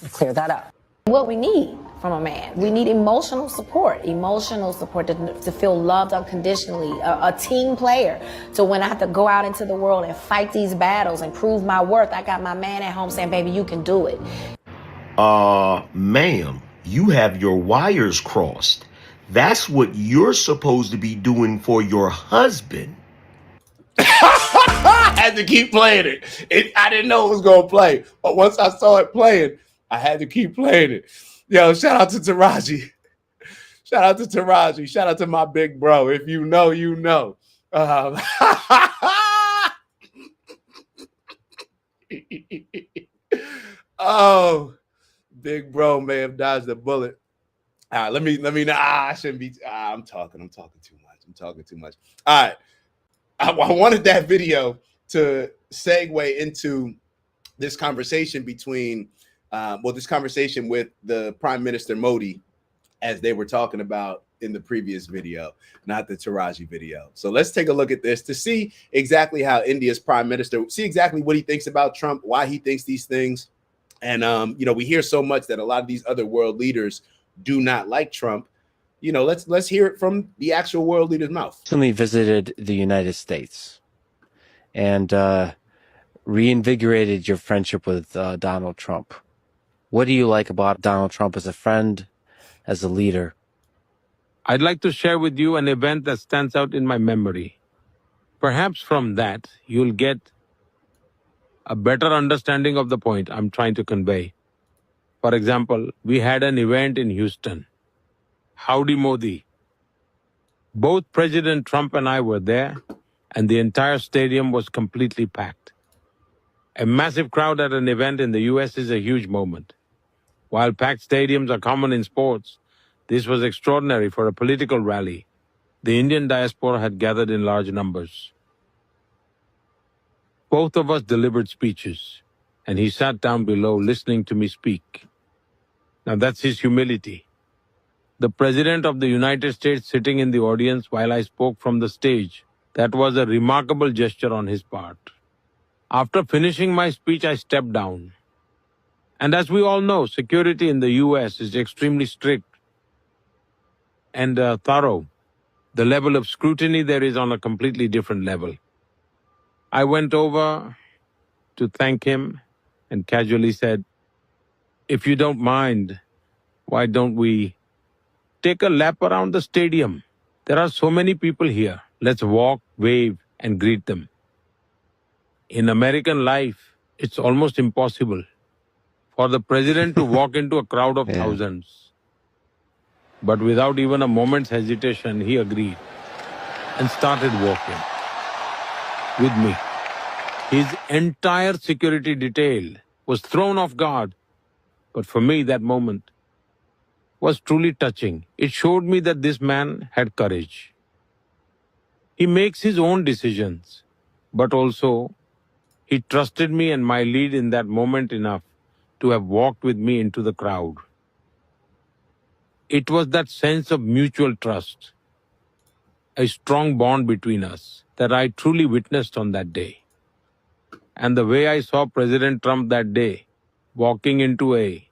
We'll clear that up. What we need from a man, we need emotional support to feel loved unconditionally, a team player. So when I have to go out into the world and fight these battles and prove my worth, I got my man at home saying, baby, you can do it. Ma'am, you have your wires crossed. That's what you're supposed to be doing for your husband. I had to keep playing it. I didn't know it was going to play, but once I saw it playing, I had to keep playing it. Yo, shout out to Taraji. Shout out to Taraji. Shout out to my big bro. If you know, you know. Oh, big bro may have dodged the bullet. All right, I shouldn't be. I'm talking too much. All right. I wanted that video to segue into this conversation between this conversation with the Prime Minister Modi, as they were talking about in the previous video, not the Taraji video. So let's take a look at this to see exactly how India's Prime Minister, see exactly what he thinks about Trump, why he thinks these things. And, we hear so much that a lot of these other world leaders do not like Trump. Let's hear it from the actual world leader's mouth. Recently visited the United States and reinvigorated your friendship with Donald Trump. What do you like about Donald Trump as a friend, as a leader? I'd like to share with you an event that stands out in my memory. Perhaps from that, you'll get a better understanding of the point I'm trying to convey. For example, we had an event in Houston. Howdy Modi. Both President Trump and I were there, and the entire stadium was completely packed. A massive crowd at an event in the US is a huge moment. While packed stadiums are common in sports, this was extraordinary for a political rally. The Indian diaspora had gathered in large numbers. Both of us delivered speeches, and he sat down below listening to me speak. Now that's his humility. The President of the United States sitting in the audience while I spoke from the stage, that was a remarkable gesture on his part. After finishing my speech, I stepped down. And as we all know, security in the US is extremely strict and thorough. The level of scrutiny there is on a completely different level. I went over to thank him and casually said, if you don't mind, why don't we take a lap around the stadium? There are so many people here. Let's walk, wave, and greet them. In American life, it's almost impossible for the president to walk into a crowd of thousands. But without even a moment's hesitation, he agreed and started walking with me. His entire security detail was thrown off guard. But for me, that moment was truly touching. It showed me that this man had courage. He makes his own decisions, but also he trusted me and my lead in that moment enough to have walked with me into the crowd. It was that sense of mutual trust, a strong bond between us that I truly witnessed on that day. And the way I saw President Trump that day, walking into a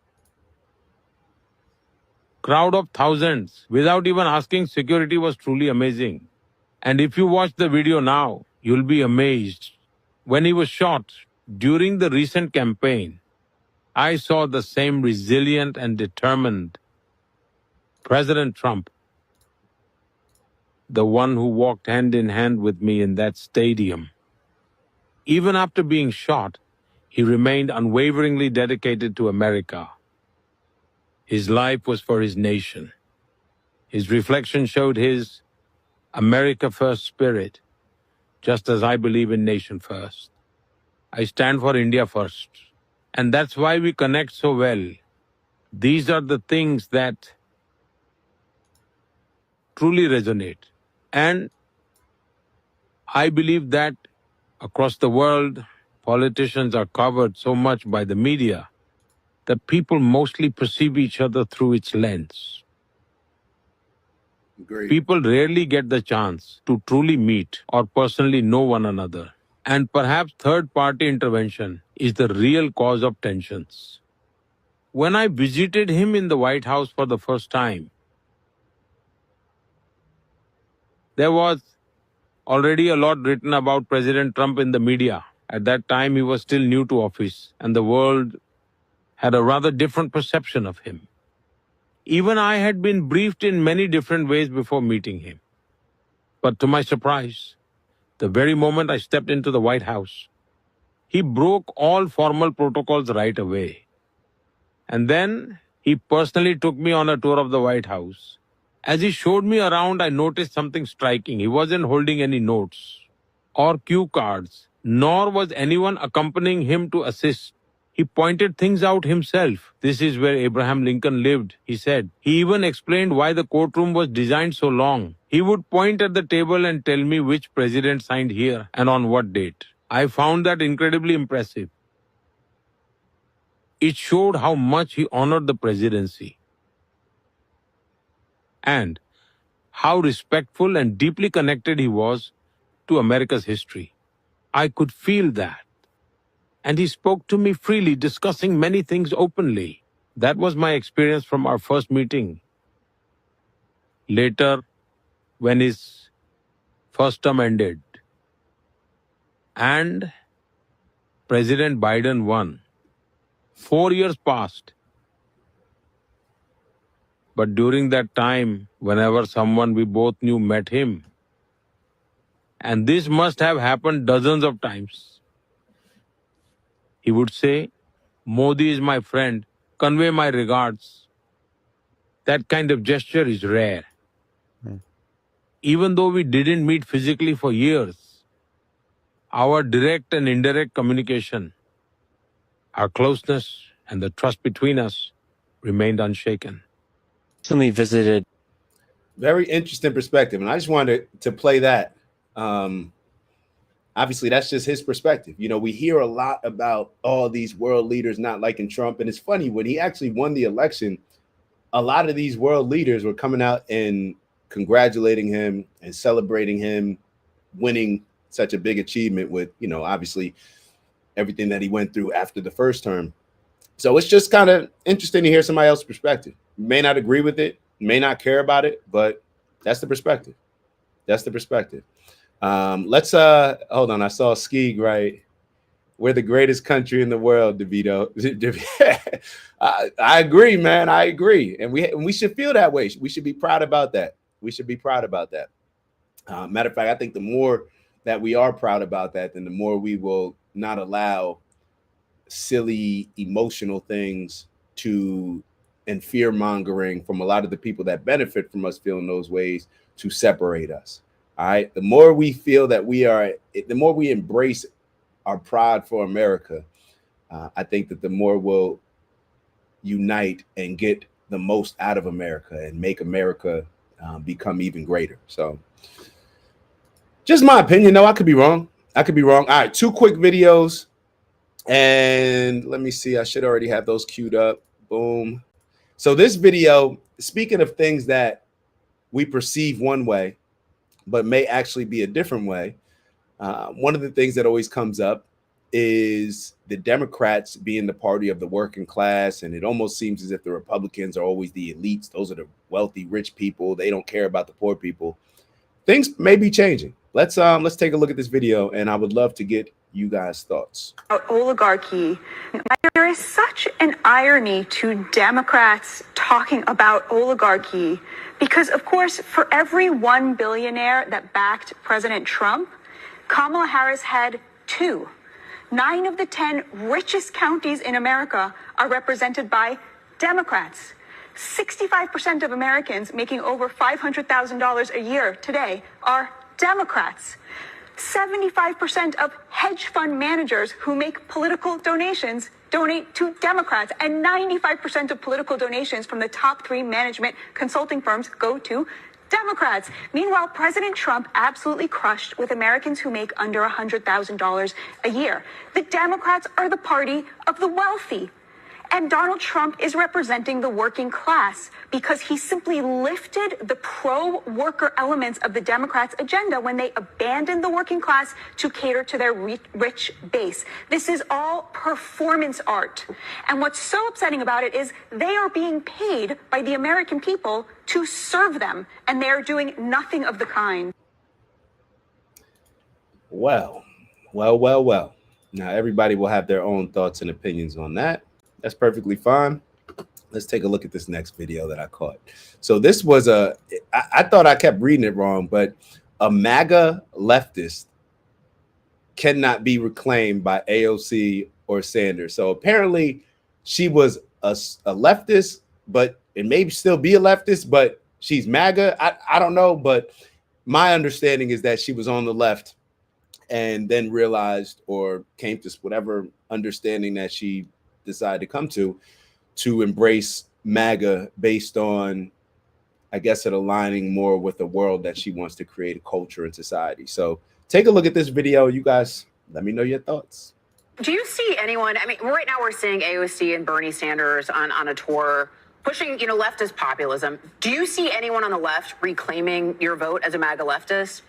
crowd of thousands without even asking security, was truly amazing. And if you watch the video now, you'll be amazed. When he was shot during the recent campaign, I saw the same resilient and determined President Trump the one who walked hand in hand with me in that stadium. Even after being shot, he remained unwaveringly dedicated to America. His life was for his nation. His reflection showed his America First spirit, just as I believe in nation first. I stand for India first. And that's why we connect so well. These are the things that truly resonate. And I believe that across the world, politicians are covered so much by the media that people mostly perceive each other through its lens. Great. People rarely get the chance to truly meet or personally know one another. And perhaps third-party intervention is the real cause of tensions. When I visited him in the White House for the first time, there was already a lot written about President Trump in the media. At that time, he was still new to office, and the world had a rather different perception of him. Even I had been briefed in many different ways before meeting him. But to my surprise, the very moment I stepped into the White House, he broke all formal protocols right away. And then he personally took me on a tour of the White House. As he showed me around, I noticed something striking. He wasn't holding any notes or cue cards, nor was anyone accompanying him to assist. He pointed things out himself. This is where Abraham Lincoln lived, he said. He even explained why the courtroom was designed so long. He would point at the table and tell me which president signed here and on what date. I found that incredibly impressive. It showed how much he honored the presidency and how respectful and deeply connected he was to America's history. I could feel that. And he spoke to me freely, discussing many things openly. That was my experience from our first meeting. Later, when his first term ended and President Biden won, 4 years passed. But during that time, whenever someone we both knew met him, and this must have happened dozens of times, he would say, "Modi is my friend, convey my regards." That kind of gesture is rare. Even though we didn't meet physically for years, our direct and indirect communication, our closeness, and the trust between us remained unshaken. Recently visited. Very interesting perspective. And I just wanted to play that. Obviously, that's just his perspective. You know, we hear a lot about all these world leaders not liking Trump. And it's funny, when he actually won the election, a lot of these world leaders were coming out and congratulating him and celebrating him winning such a big achievement with, you know, obviously everything that he went through after the first term. So it's just kind of interesting to hear somebody else's perspective. You may not agree with it, may not care about it, but that's the perspective. That's the perspective. Let's hold on. I saw Skeeg, right? We're the greatest country in the world, DeVito. I agree, man. I agree. And we should feel that way. We should be proud about that. We should be proud about that. Matter of fact, I think the more that we are proud about that, then the more we will not allow silly emotional things and fear mongering from a lot of the people that benefit from us feeling those ways to separate us. All right. The more we feel that the more we embrace our pride for America, I think that the more we'll unite and get the most out of America and make America become even greater. So just my opinion, though. I could be wrong. All right. 2 quick videos. And let me see. I should already have those queued up. Boom. So this video, speaking of things that we perceive one way, but may actually be a different way. One of the things that always comes up is the Democrats being the party of the working class. And it almost seems as if the Republicans are always the elites. Those are the wealthy, rich people. They don't care about the poor people. Things may be changing. Let's take a look at this video, and I would love to get you guys' thoughts. Oligarchy. There is such an irony to Democrats talking about oligarchy because, of course, for every one billionaire that backed President Trump, Kamala Harris had 2. 9 of the 10 richest counties in America are represented by Democrats. 65% of Americans making over $500,000 a year today are Democrats. 75% of hedge fund managers who make political donations donate to Democrats, and 95% of political donations from the top 3 management consulting firms go to Democrats. Meanwhile, President Trump absolutely crushed with Americans who make under $100,000 a year. The Democrats are the party of the wealthy. And Donald Trump is representing the working class because he simply lifted the pro-worker elements of the Democrats' agenda when they abandoned the working class to cater to their rich base. This is all performance art. And what's so upsetting about it is they are being paid by the American people to serve them, and they are doing nothing of the kind. Well. Now, everybody will have their own thoughts and opinions on that. That's perfectly fine. Let's take a look at this next video that I caught. So this was I thought I kept reading it wrong, but a MAGA leftist cannot be reclaimed by AOC or Sanders. So apparently she was a leftist, but it may still be a leftist, but she's MAGA. I don't know, but my understanding is that she was on the left and then realized or came to whatever understanding that she decided to come to embrace MAGA based on, I guess, it aligning more with the world that she wants to create, a culture and society. So take a look at this video. You guys, let me know your thoughts. Do you see anyone, I mean, right now we're seeing AOC and Bernie Sanders on a tour pushing, leftist populism. Do you see anyone on the left reclaiming your vote as a MAGA leftist?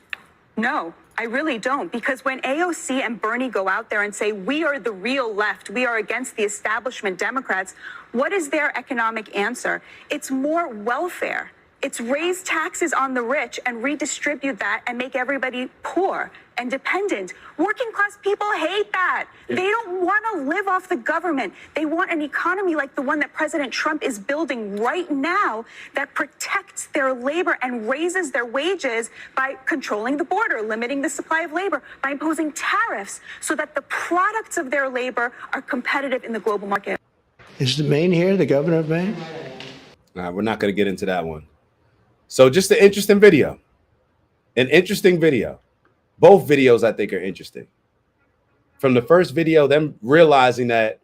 No, I really don't, because when AOC and Bernie go out there and say, we are the real left, we are against the establishment Democrats, what is their economic answer? It's more welfare. It's raise taxes on the rich and redistribute that and make everybody poor and dependent. Working class people hate that. They don't want to live off the government. They want an economy like the one that President Trump is building right now that protects their labor and raises their wages by controlling the border, limiting the supply of labor, by imposing tariffs so that the products of their labor are competitive in the global market. Is Maine here, the governor of Maine? Nah, we're not going to get into that one. So just an interesting video. An interesting video. Both videos I think are interesting. From the first video, them realizing that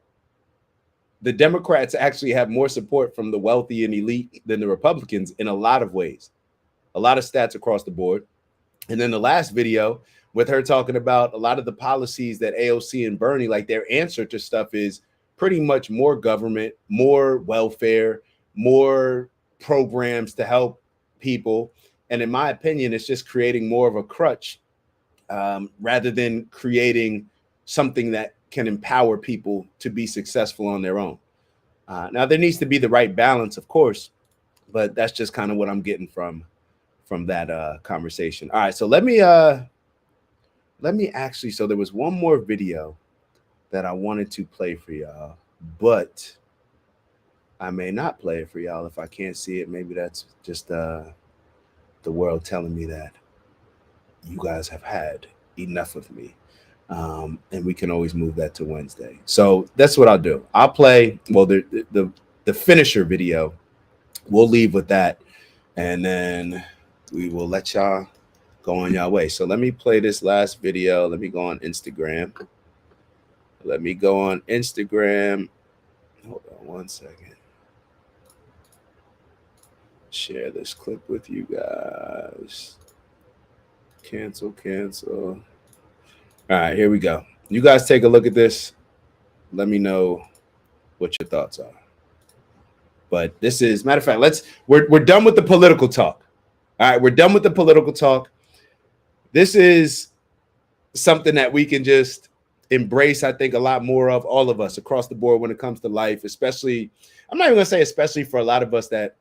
the Democrats actually have more support from the wealthy and elite than the Republicans in a lot of ways. A lot of stats across the board. And then the last video with her talking about a lot of the policies that AOC and Bernie, like their answer to stuff is pretty much more government, more welfare, more programs to help people. And in my opinion, it's just creating more of a crutch rather than creating something that can empower people to be successful on their own. Now, there needs to be the right balance, of course, but that's just kind of what I'm getting from that conversation. All right, so let me actually, so there was one more video that I wanted to play for y'all, but I may not play it for y'all if I can't see it. Maybe that's just the world telling me that you guys have had enough of me. And we can always move that to Wednesday. So that's what I'll do. I'll play, well, the finisher video. We'll leave with that. And then we will let y'all go on y'all way. So let me play this last video. Let me go on Instagram. Hold on one second. Share this clip with you guys. Cancel. All right, here we go. You guys take a look at this. Let me know what your thoughts are. But this is, matter of fact, we're done with the political talk. All right, we're done with the political talk. This is something that we can just embrace, I think, a lot more of, all of us across the board when it comes to life, especially, I'm not even gonna say especially for a lot of us that,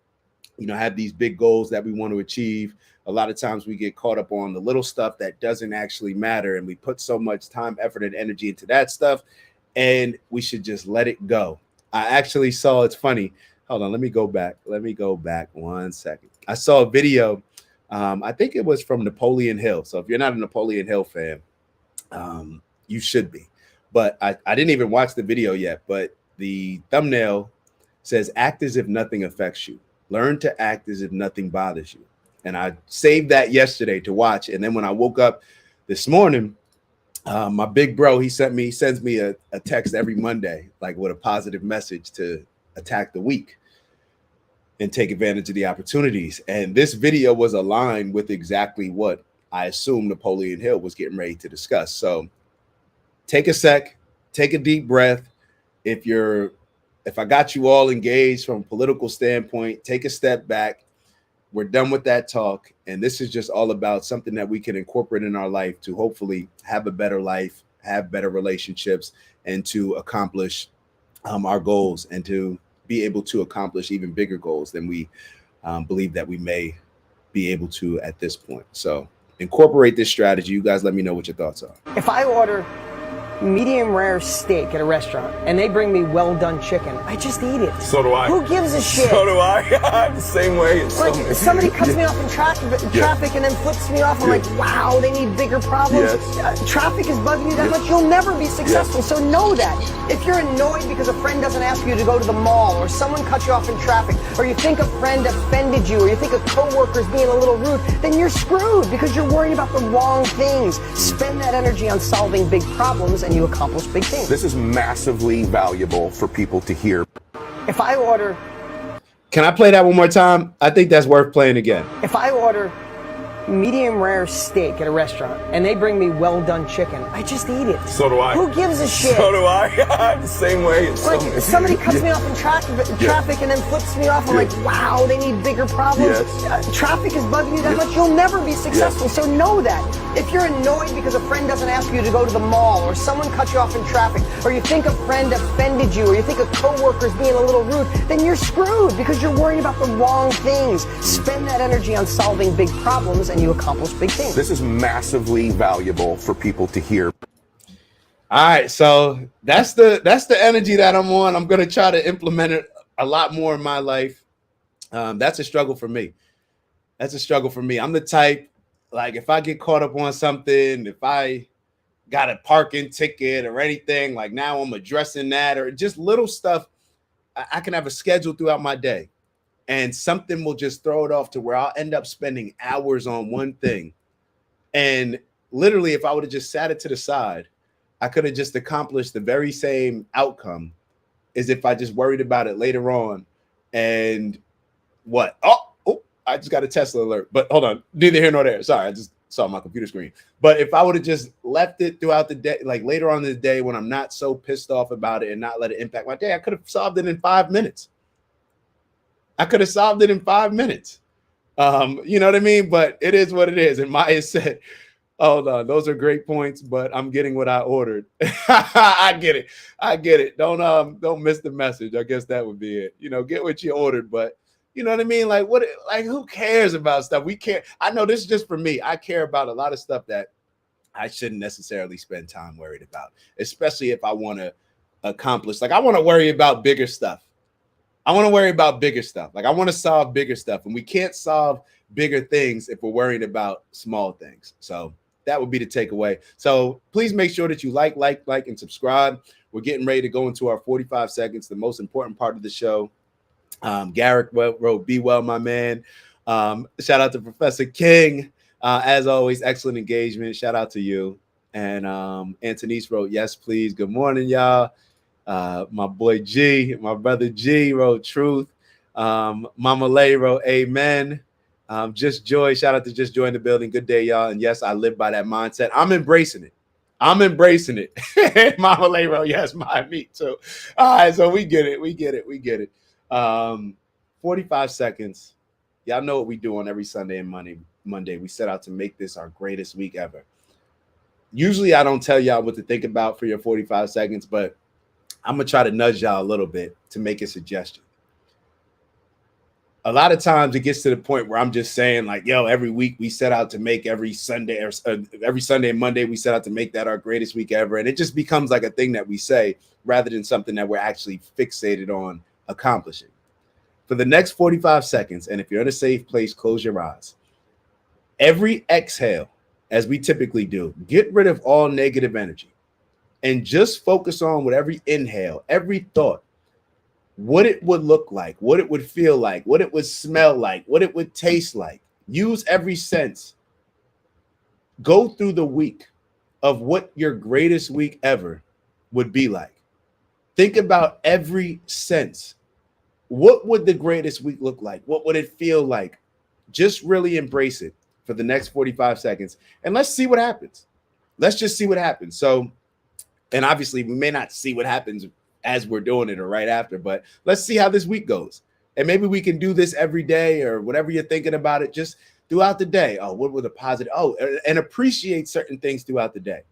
have these big goals that we want to achieve. A lot of times we get caught up on the little stuff that doesn't actually matter, and we put so much time, effort, and energy into that stuff, and we should just let it go. I actually saw, it's funny. Hold on, let me go back. Let me go back 1 second. I saw a video. I think it was from Napoleon Hill. So if you're not a Napoleon Hill fan, you should be. But I didn't even watch the video yet. But the thumbnail says, act as if nothing affects you. Learn to act as if nothing bothers you. And I saved that yesterday to watch. And then when I woke up this morning, my big bro, he sends me a text every Monday, like with a positive message to attack the week and take advantage of the opportunities. And this video was aligned with exactly what I assumed Napoleon Hill was getting ready to discuss. So take a sec, take a deep breath. If I got you all engaged from a political standpoint, take a step back. We're done with that talk. And this is just all about something that we can incorporate in our life to hopefully have a better life, have better relationships, and to accomplish our goals, and to be able to accomplish even bigger goals than we believe that we may be able to at this point. So incorporate this strategy. You guys let me know what your thoughts are. If I order medium rare steak at a restaurant and they bring me well done chicken, I just eat it. So do I. Who gives a shit? So do I. I'm the same way. Like somebody cuts me off in traffic and then flips me off. I'm like, wow, they need bigger problems. Traffic is bugging you that much, you'll never be successful. So know that. If you're annoyed because a friend doesn't ask you to go to the mall, or someone cut you off in traffic, or you think a friend offended you, or you think a coworker's being a little rude, then you're screwed because you're worrying about the wrong things. Spend that energy on solving big problems and you accomplish big things. This is massively valuable for people to hear. If I order... Can I play that one more time? I think that's worth playing again. If I order medium rare steak at a restaurant and they bring me well done chicken, I just eat it. So do I. Who gives a shit? So do I. I'm the same way. Like somebody cuts me off in traffic and then flips me off. I'm like, wow, they need bigger problems. Traffic is bugging you that much, you'll never be successful. So know that. If you're annoyed because a friend doesn't ask you to go to the mall, or someone cut you off in traffic, or you think a friend offended you, or you think a coworker's being a little rude, then you're screwed because you're worrying about the wrong things. Spend that energy on solving big problems and you accomplish big things. This is massively valuable for people to hear. All right, so that's the energy that I'm on. I'm gonna try to implement it a lot more in my life. That's a struggle for me. That's a struggle for me. I'm the type, like, if I get caught up on something, if I got a parking ticket or anything, like now I'm addressing that, or just little stuff, I can have a schedule throughout my day. And something will just throw it off to where I'll end up spending hours on one thing. And literally, if I would have just sat it to the side, I could have just accomplished the very same outcome as if I just worried about it later on. And what? Oh, I just got a Tesla alert. But hold on, neither here nor there. Sorry, I just saw my computer screen. But if I would have just left it throughout the day, like later on in the day when I'm not so pissed off about it and not let it impact my day, I could have solved it in 5 minutes. I could have solved it in 5 minutes. You know what I mean? But it is what it is. And Maya said, hold on, those are great points, but I'm getting what I ordered. I get it. I get it. Don't miss the message. I guess that would be it. You know, get what you ordered, but you know what I mean? Like who cares about stuff? We care. I know this is just for me. I care about a lot of stuff that I shouldn't necessarily spend time worried about, especially if I want to accomplish. Like I want to worry about bigger stuff. I want to worry about bigger stuff. Like I want to solve bigger stuff, and we can't solve bigger things if we're worrying about small things. So that would be the takeaway. So please make sure that you like, and subscribe. We're getting ready to go into our 45 seconds, the most important part of the show. Garrick wrote, "Be well, my man." Shout out to Professor King. As always, excellent engagement. Shout out to you. And Antonice wrote, "Yes, please. Good morning, y'all." My boy G, my brother G wrote, "Truth." Mama Lay wrote, "Amen." Just Joy, shout out to Just Joy in the building. Good day, y'all. And yes, I live by that mindset. I'm embracing it. Mama Lay wrote, "Yes, me too." All right, so we get it. 45 seconds. Y'all know what we do on every Sunday and Monday. We set out to make this our greatest week ever. Usually I don't tell y'all what to think about for your 45 seconds, but I'm going to try to nudge y'all a little bit to make a suggestion. a lot of times it gets to the point where I'm just saying like, yo, every week we set out to make every Sunday or every Sunday and Monday, we set out to make that our greatest week ever. And it just becomes like a thing that we say rather than something that we're actually fixated on accomplishing. For the next 45 seconds, and if you're in a safe place, close your eyes. Every exhale, as we typically do, get rid of all negative energy and just focus on with every inhale, every thought, what it would look like, what it would feel like, what it would smell like, what it would taste like. Use every sense. Go through the week of what your greatest week ever would be like. Think about every sense. What would the greatest week look like? What would it feel like? Just really embrace it for the next 45 seconds. And let's see what happens. Let's just see what happens. So, and obviously we may not see what happens as we're doing it or right after, but let's see how this week goes. And maybe we can do this every day or whatever you're thinking about it, just throughout the day. Oh, what were the positive? Oh, and appreciate certain things throughout the day.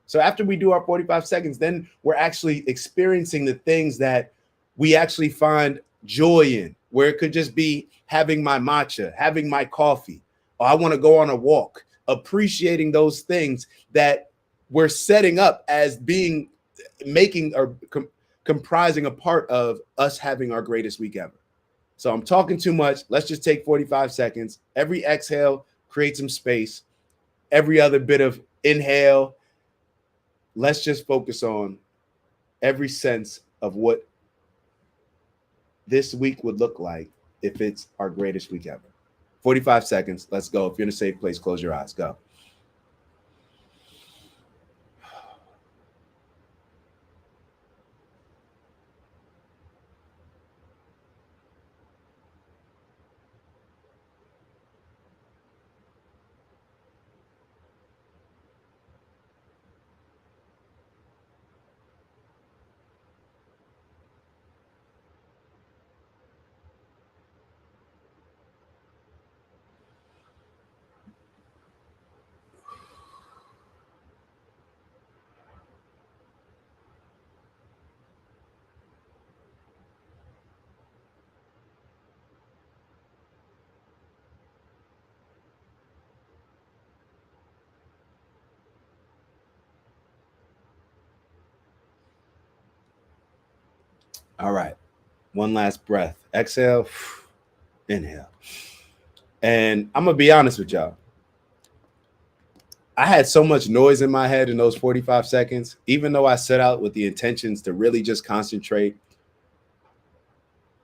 So after we do our 45 seconds, then we're actually experiencing the things that we actually find joy in, where it could just be having my matcha, having my coffee, or I want to go on a walk, appreciating those things that we're setting up as being making or comprising a part of us having our greatest week ever. So I'm talking too much. Let's just take 45 seconds. Every exhale, create some space. Every other bit of inhale, let's just focus on every sense of what this week would look like if it's our greatest week ever. 45 seconds. Let's go. If you're in a safe place, close your eyes. Go. All right. One last breath. Exhale. Inhale. And I'm going to be honest with y'all. I had so much noise in my head in those 45 seconds, even though I set out with the intentions to really just concentrate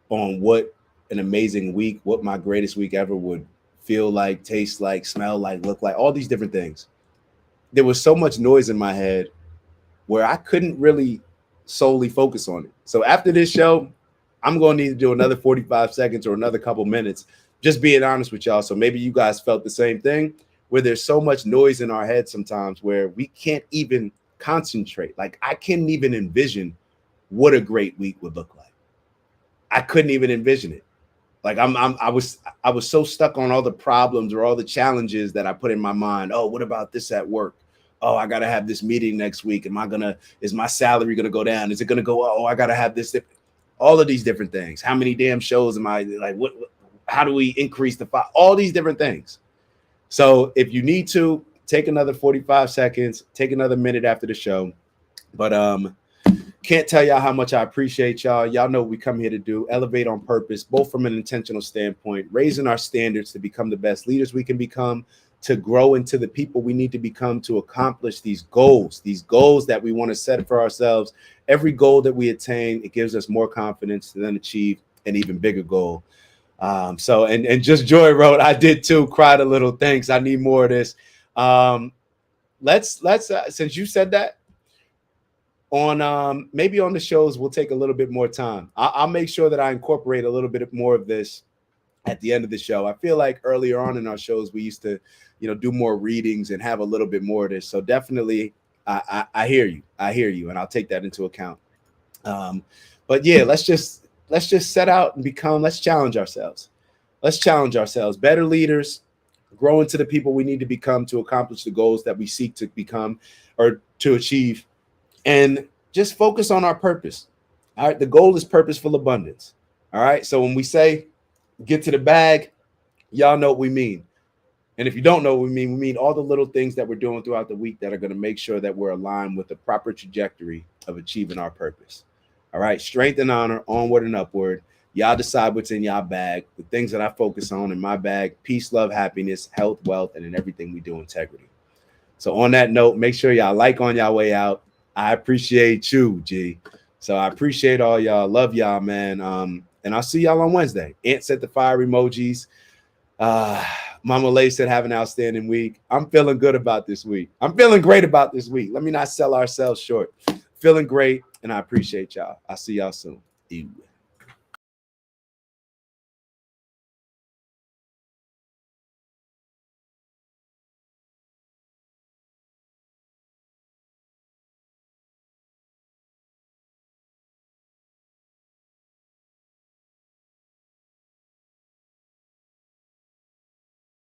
on what an amazing week, what my greatest week ever would feel like, taste like, smell like, look like, all these different things. There was so much noise in my head where I couldn't really solely focus on it. So after this show, I'm going to need to do another 45 seconds or another couple minutes, just being honest with y'all. So maybe you guys felt the same thing, where there's so much noise in our head sometimes where we can't even concentrate. Like I couldn't even envision what a great week would look like. I couldn't even envision it. Like I was so stuck on all the problems or all the challenges that I put in my mind. Oh, what about this at work? Oh, I got to have this meeting next week. Is my salary going to go down? Is it going to go? Oh, I got to have this. All of these different things. How many damn shows am I like? How do we increase the file? All these different things. So if you need to take another 45 seconds, take another minute after the show. But can't tell y'all how much I appreciate y'all. Y'all know what we come here to do, elevate on purpose, both from an intentional standpoint, raising our standards to become the best leaders we can become, to grow into the people we need to become to accomplish these goals that we want to set for ourselves. Every goal that we attain, it gives us more confidence to then achieve an even bigger goal. So just Joy wrote, I did too, cried a little. Thanks. I need more of this. Let's since you said that, on maybe on the shows we'll take a little bit more time. I'll make sure that I incorporate a little bit more of this at the end of the show. I feel like earlier on in our shows we used to, do more readings and have a little bit more of this. So definitely, I hear you, and I'll take that into account. But yeah, let's just set out and let's challenge ourselves. Let's challenge ourselves, better leaders, grow into the people we need to become to accomplish the goals that we seek to become or to achieve, and just focus on our purpose. All right. The goal is purposeful abundance. All right. So when we say get to the bag. Y'all know what we mean. And if you don't know what we mean all the little things that we're doing throughout the week that are going to make sure that we're aligned with the proper trajectory of achieving our purpose. All right. Strength and honor, onward and upward. Y'all decide what's in y'all bag. The things that I focus on in my bag: peace, love, happiness, health, wealth, and in everything we do, integrity. So on that note, make sure y'all like on y'all way out. I appreciate you, G. So I appreciate all y'all. Love y'all, man. And I'll see y'all on Wednesday. Ant set the fire emojis. Mama Lay said, have an outstanding week. I'm feeling good about this week. I'm feeling great about this week. Let me not sell ourselves short. Feeling great, and I appreciate y'all. I'll see y'all soon.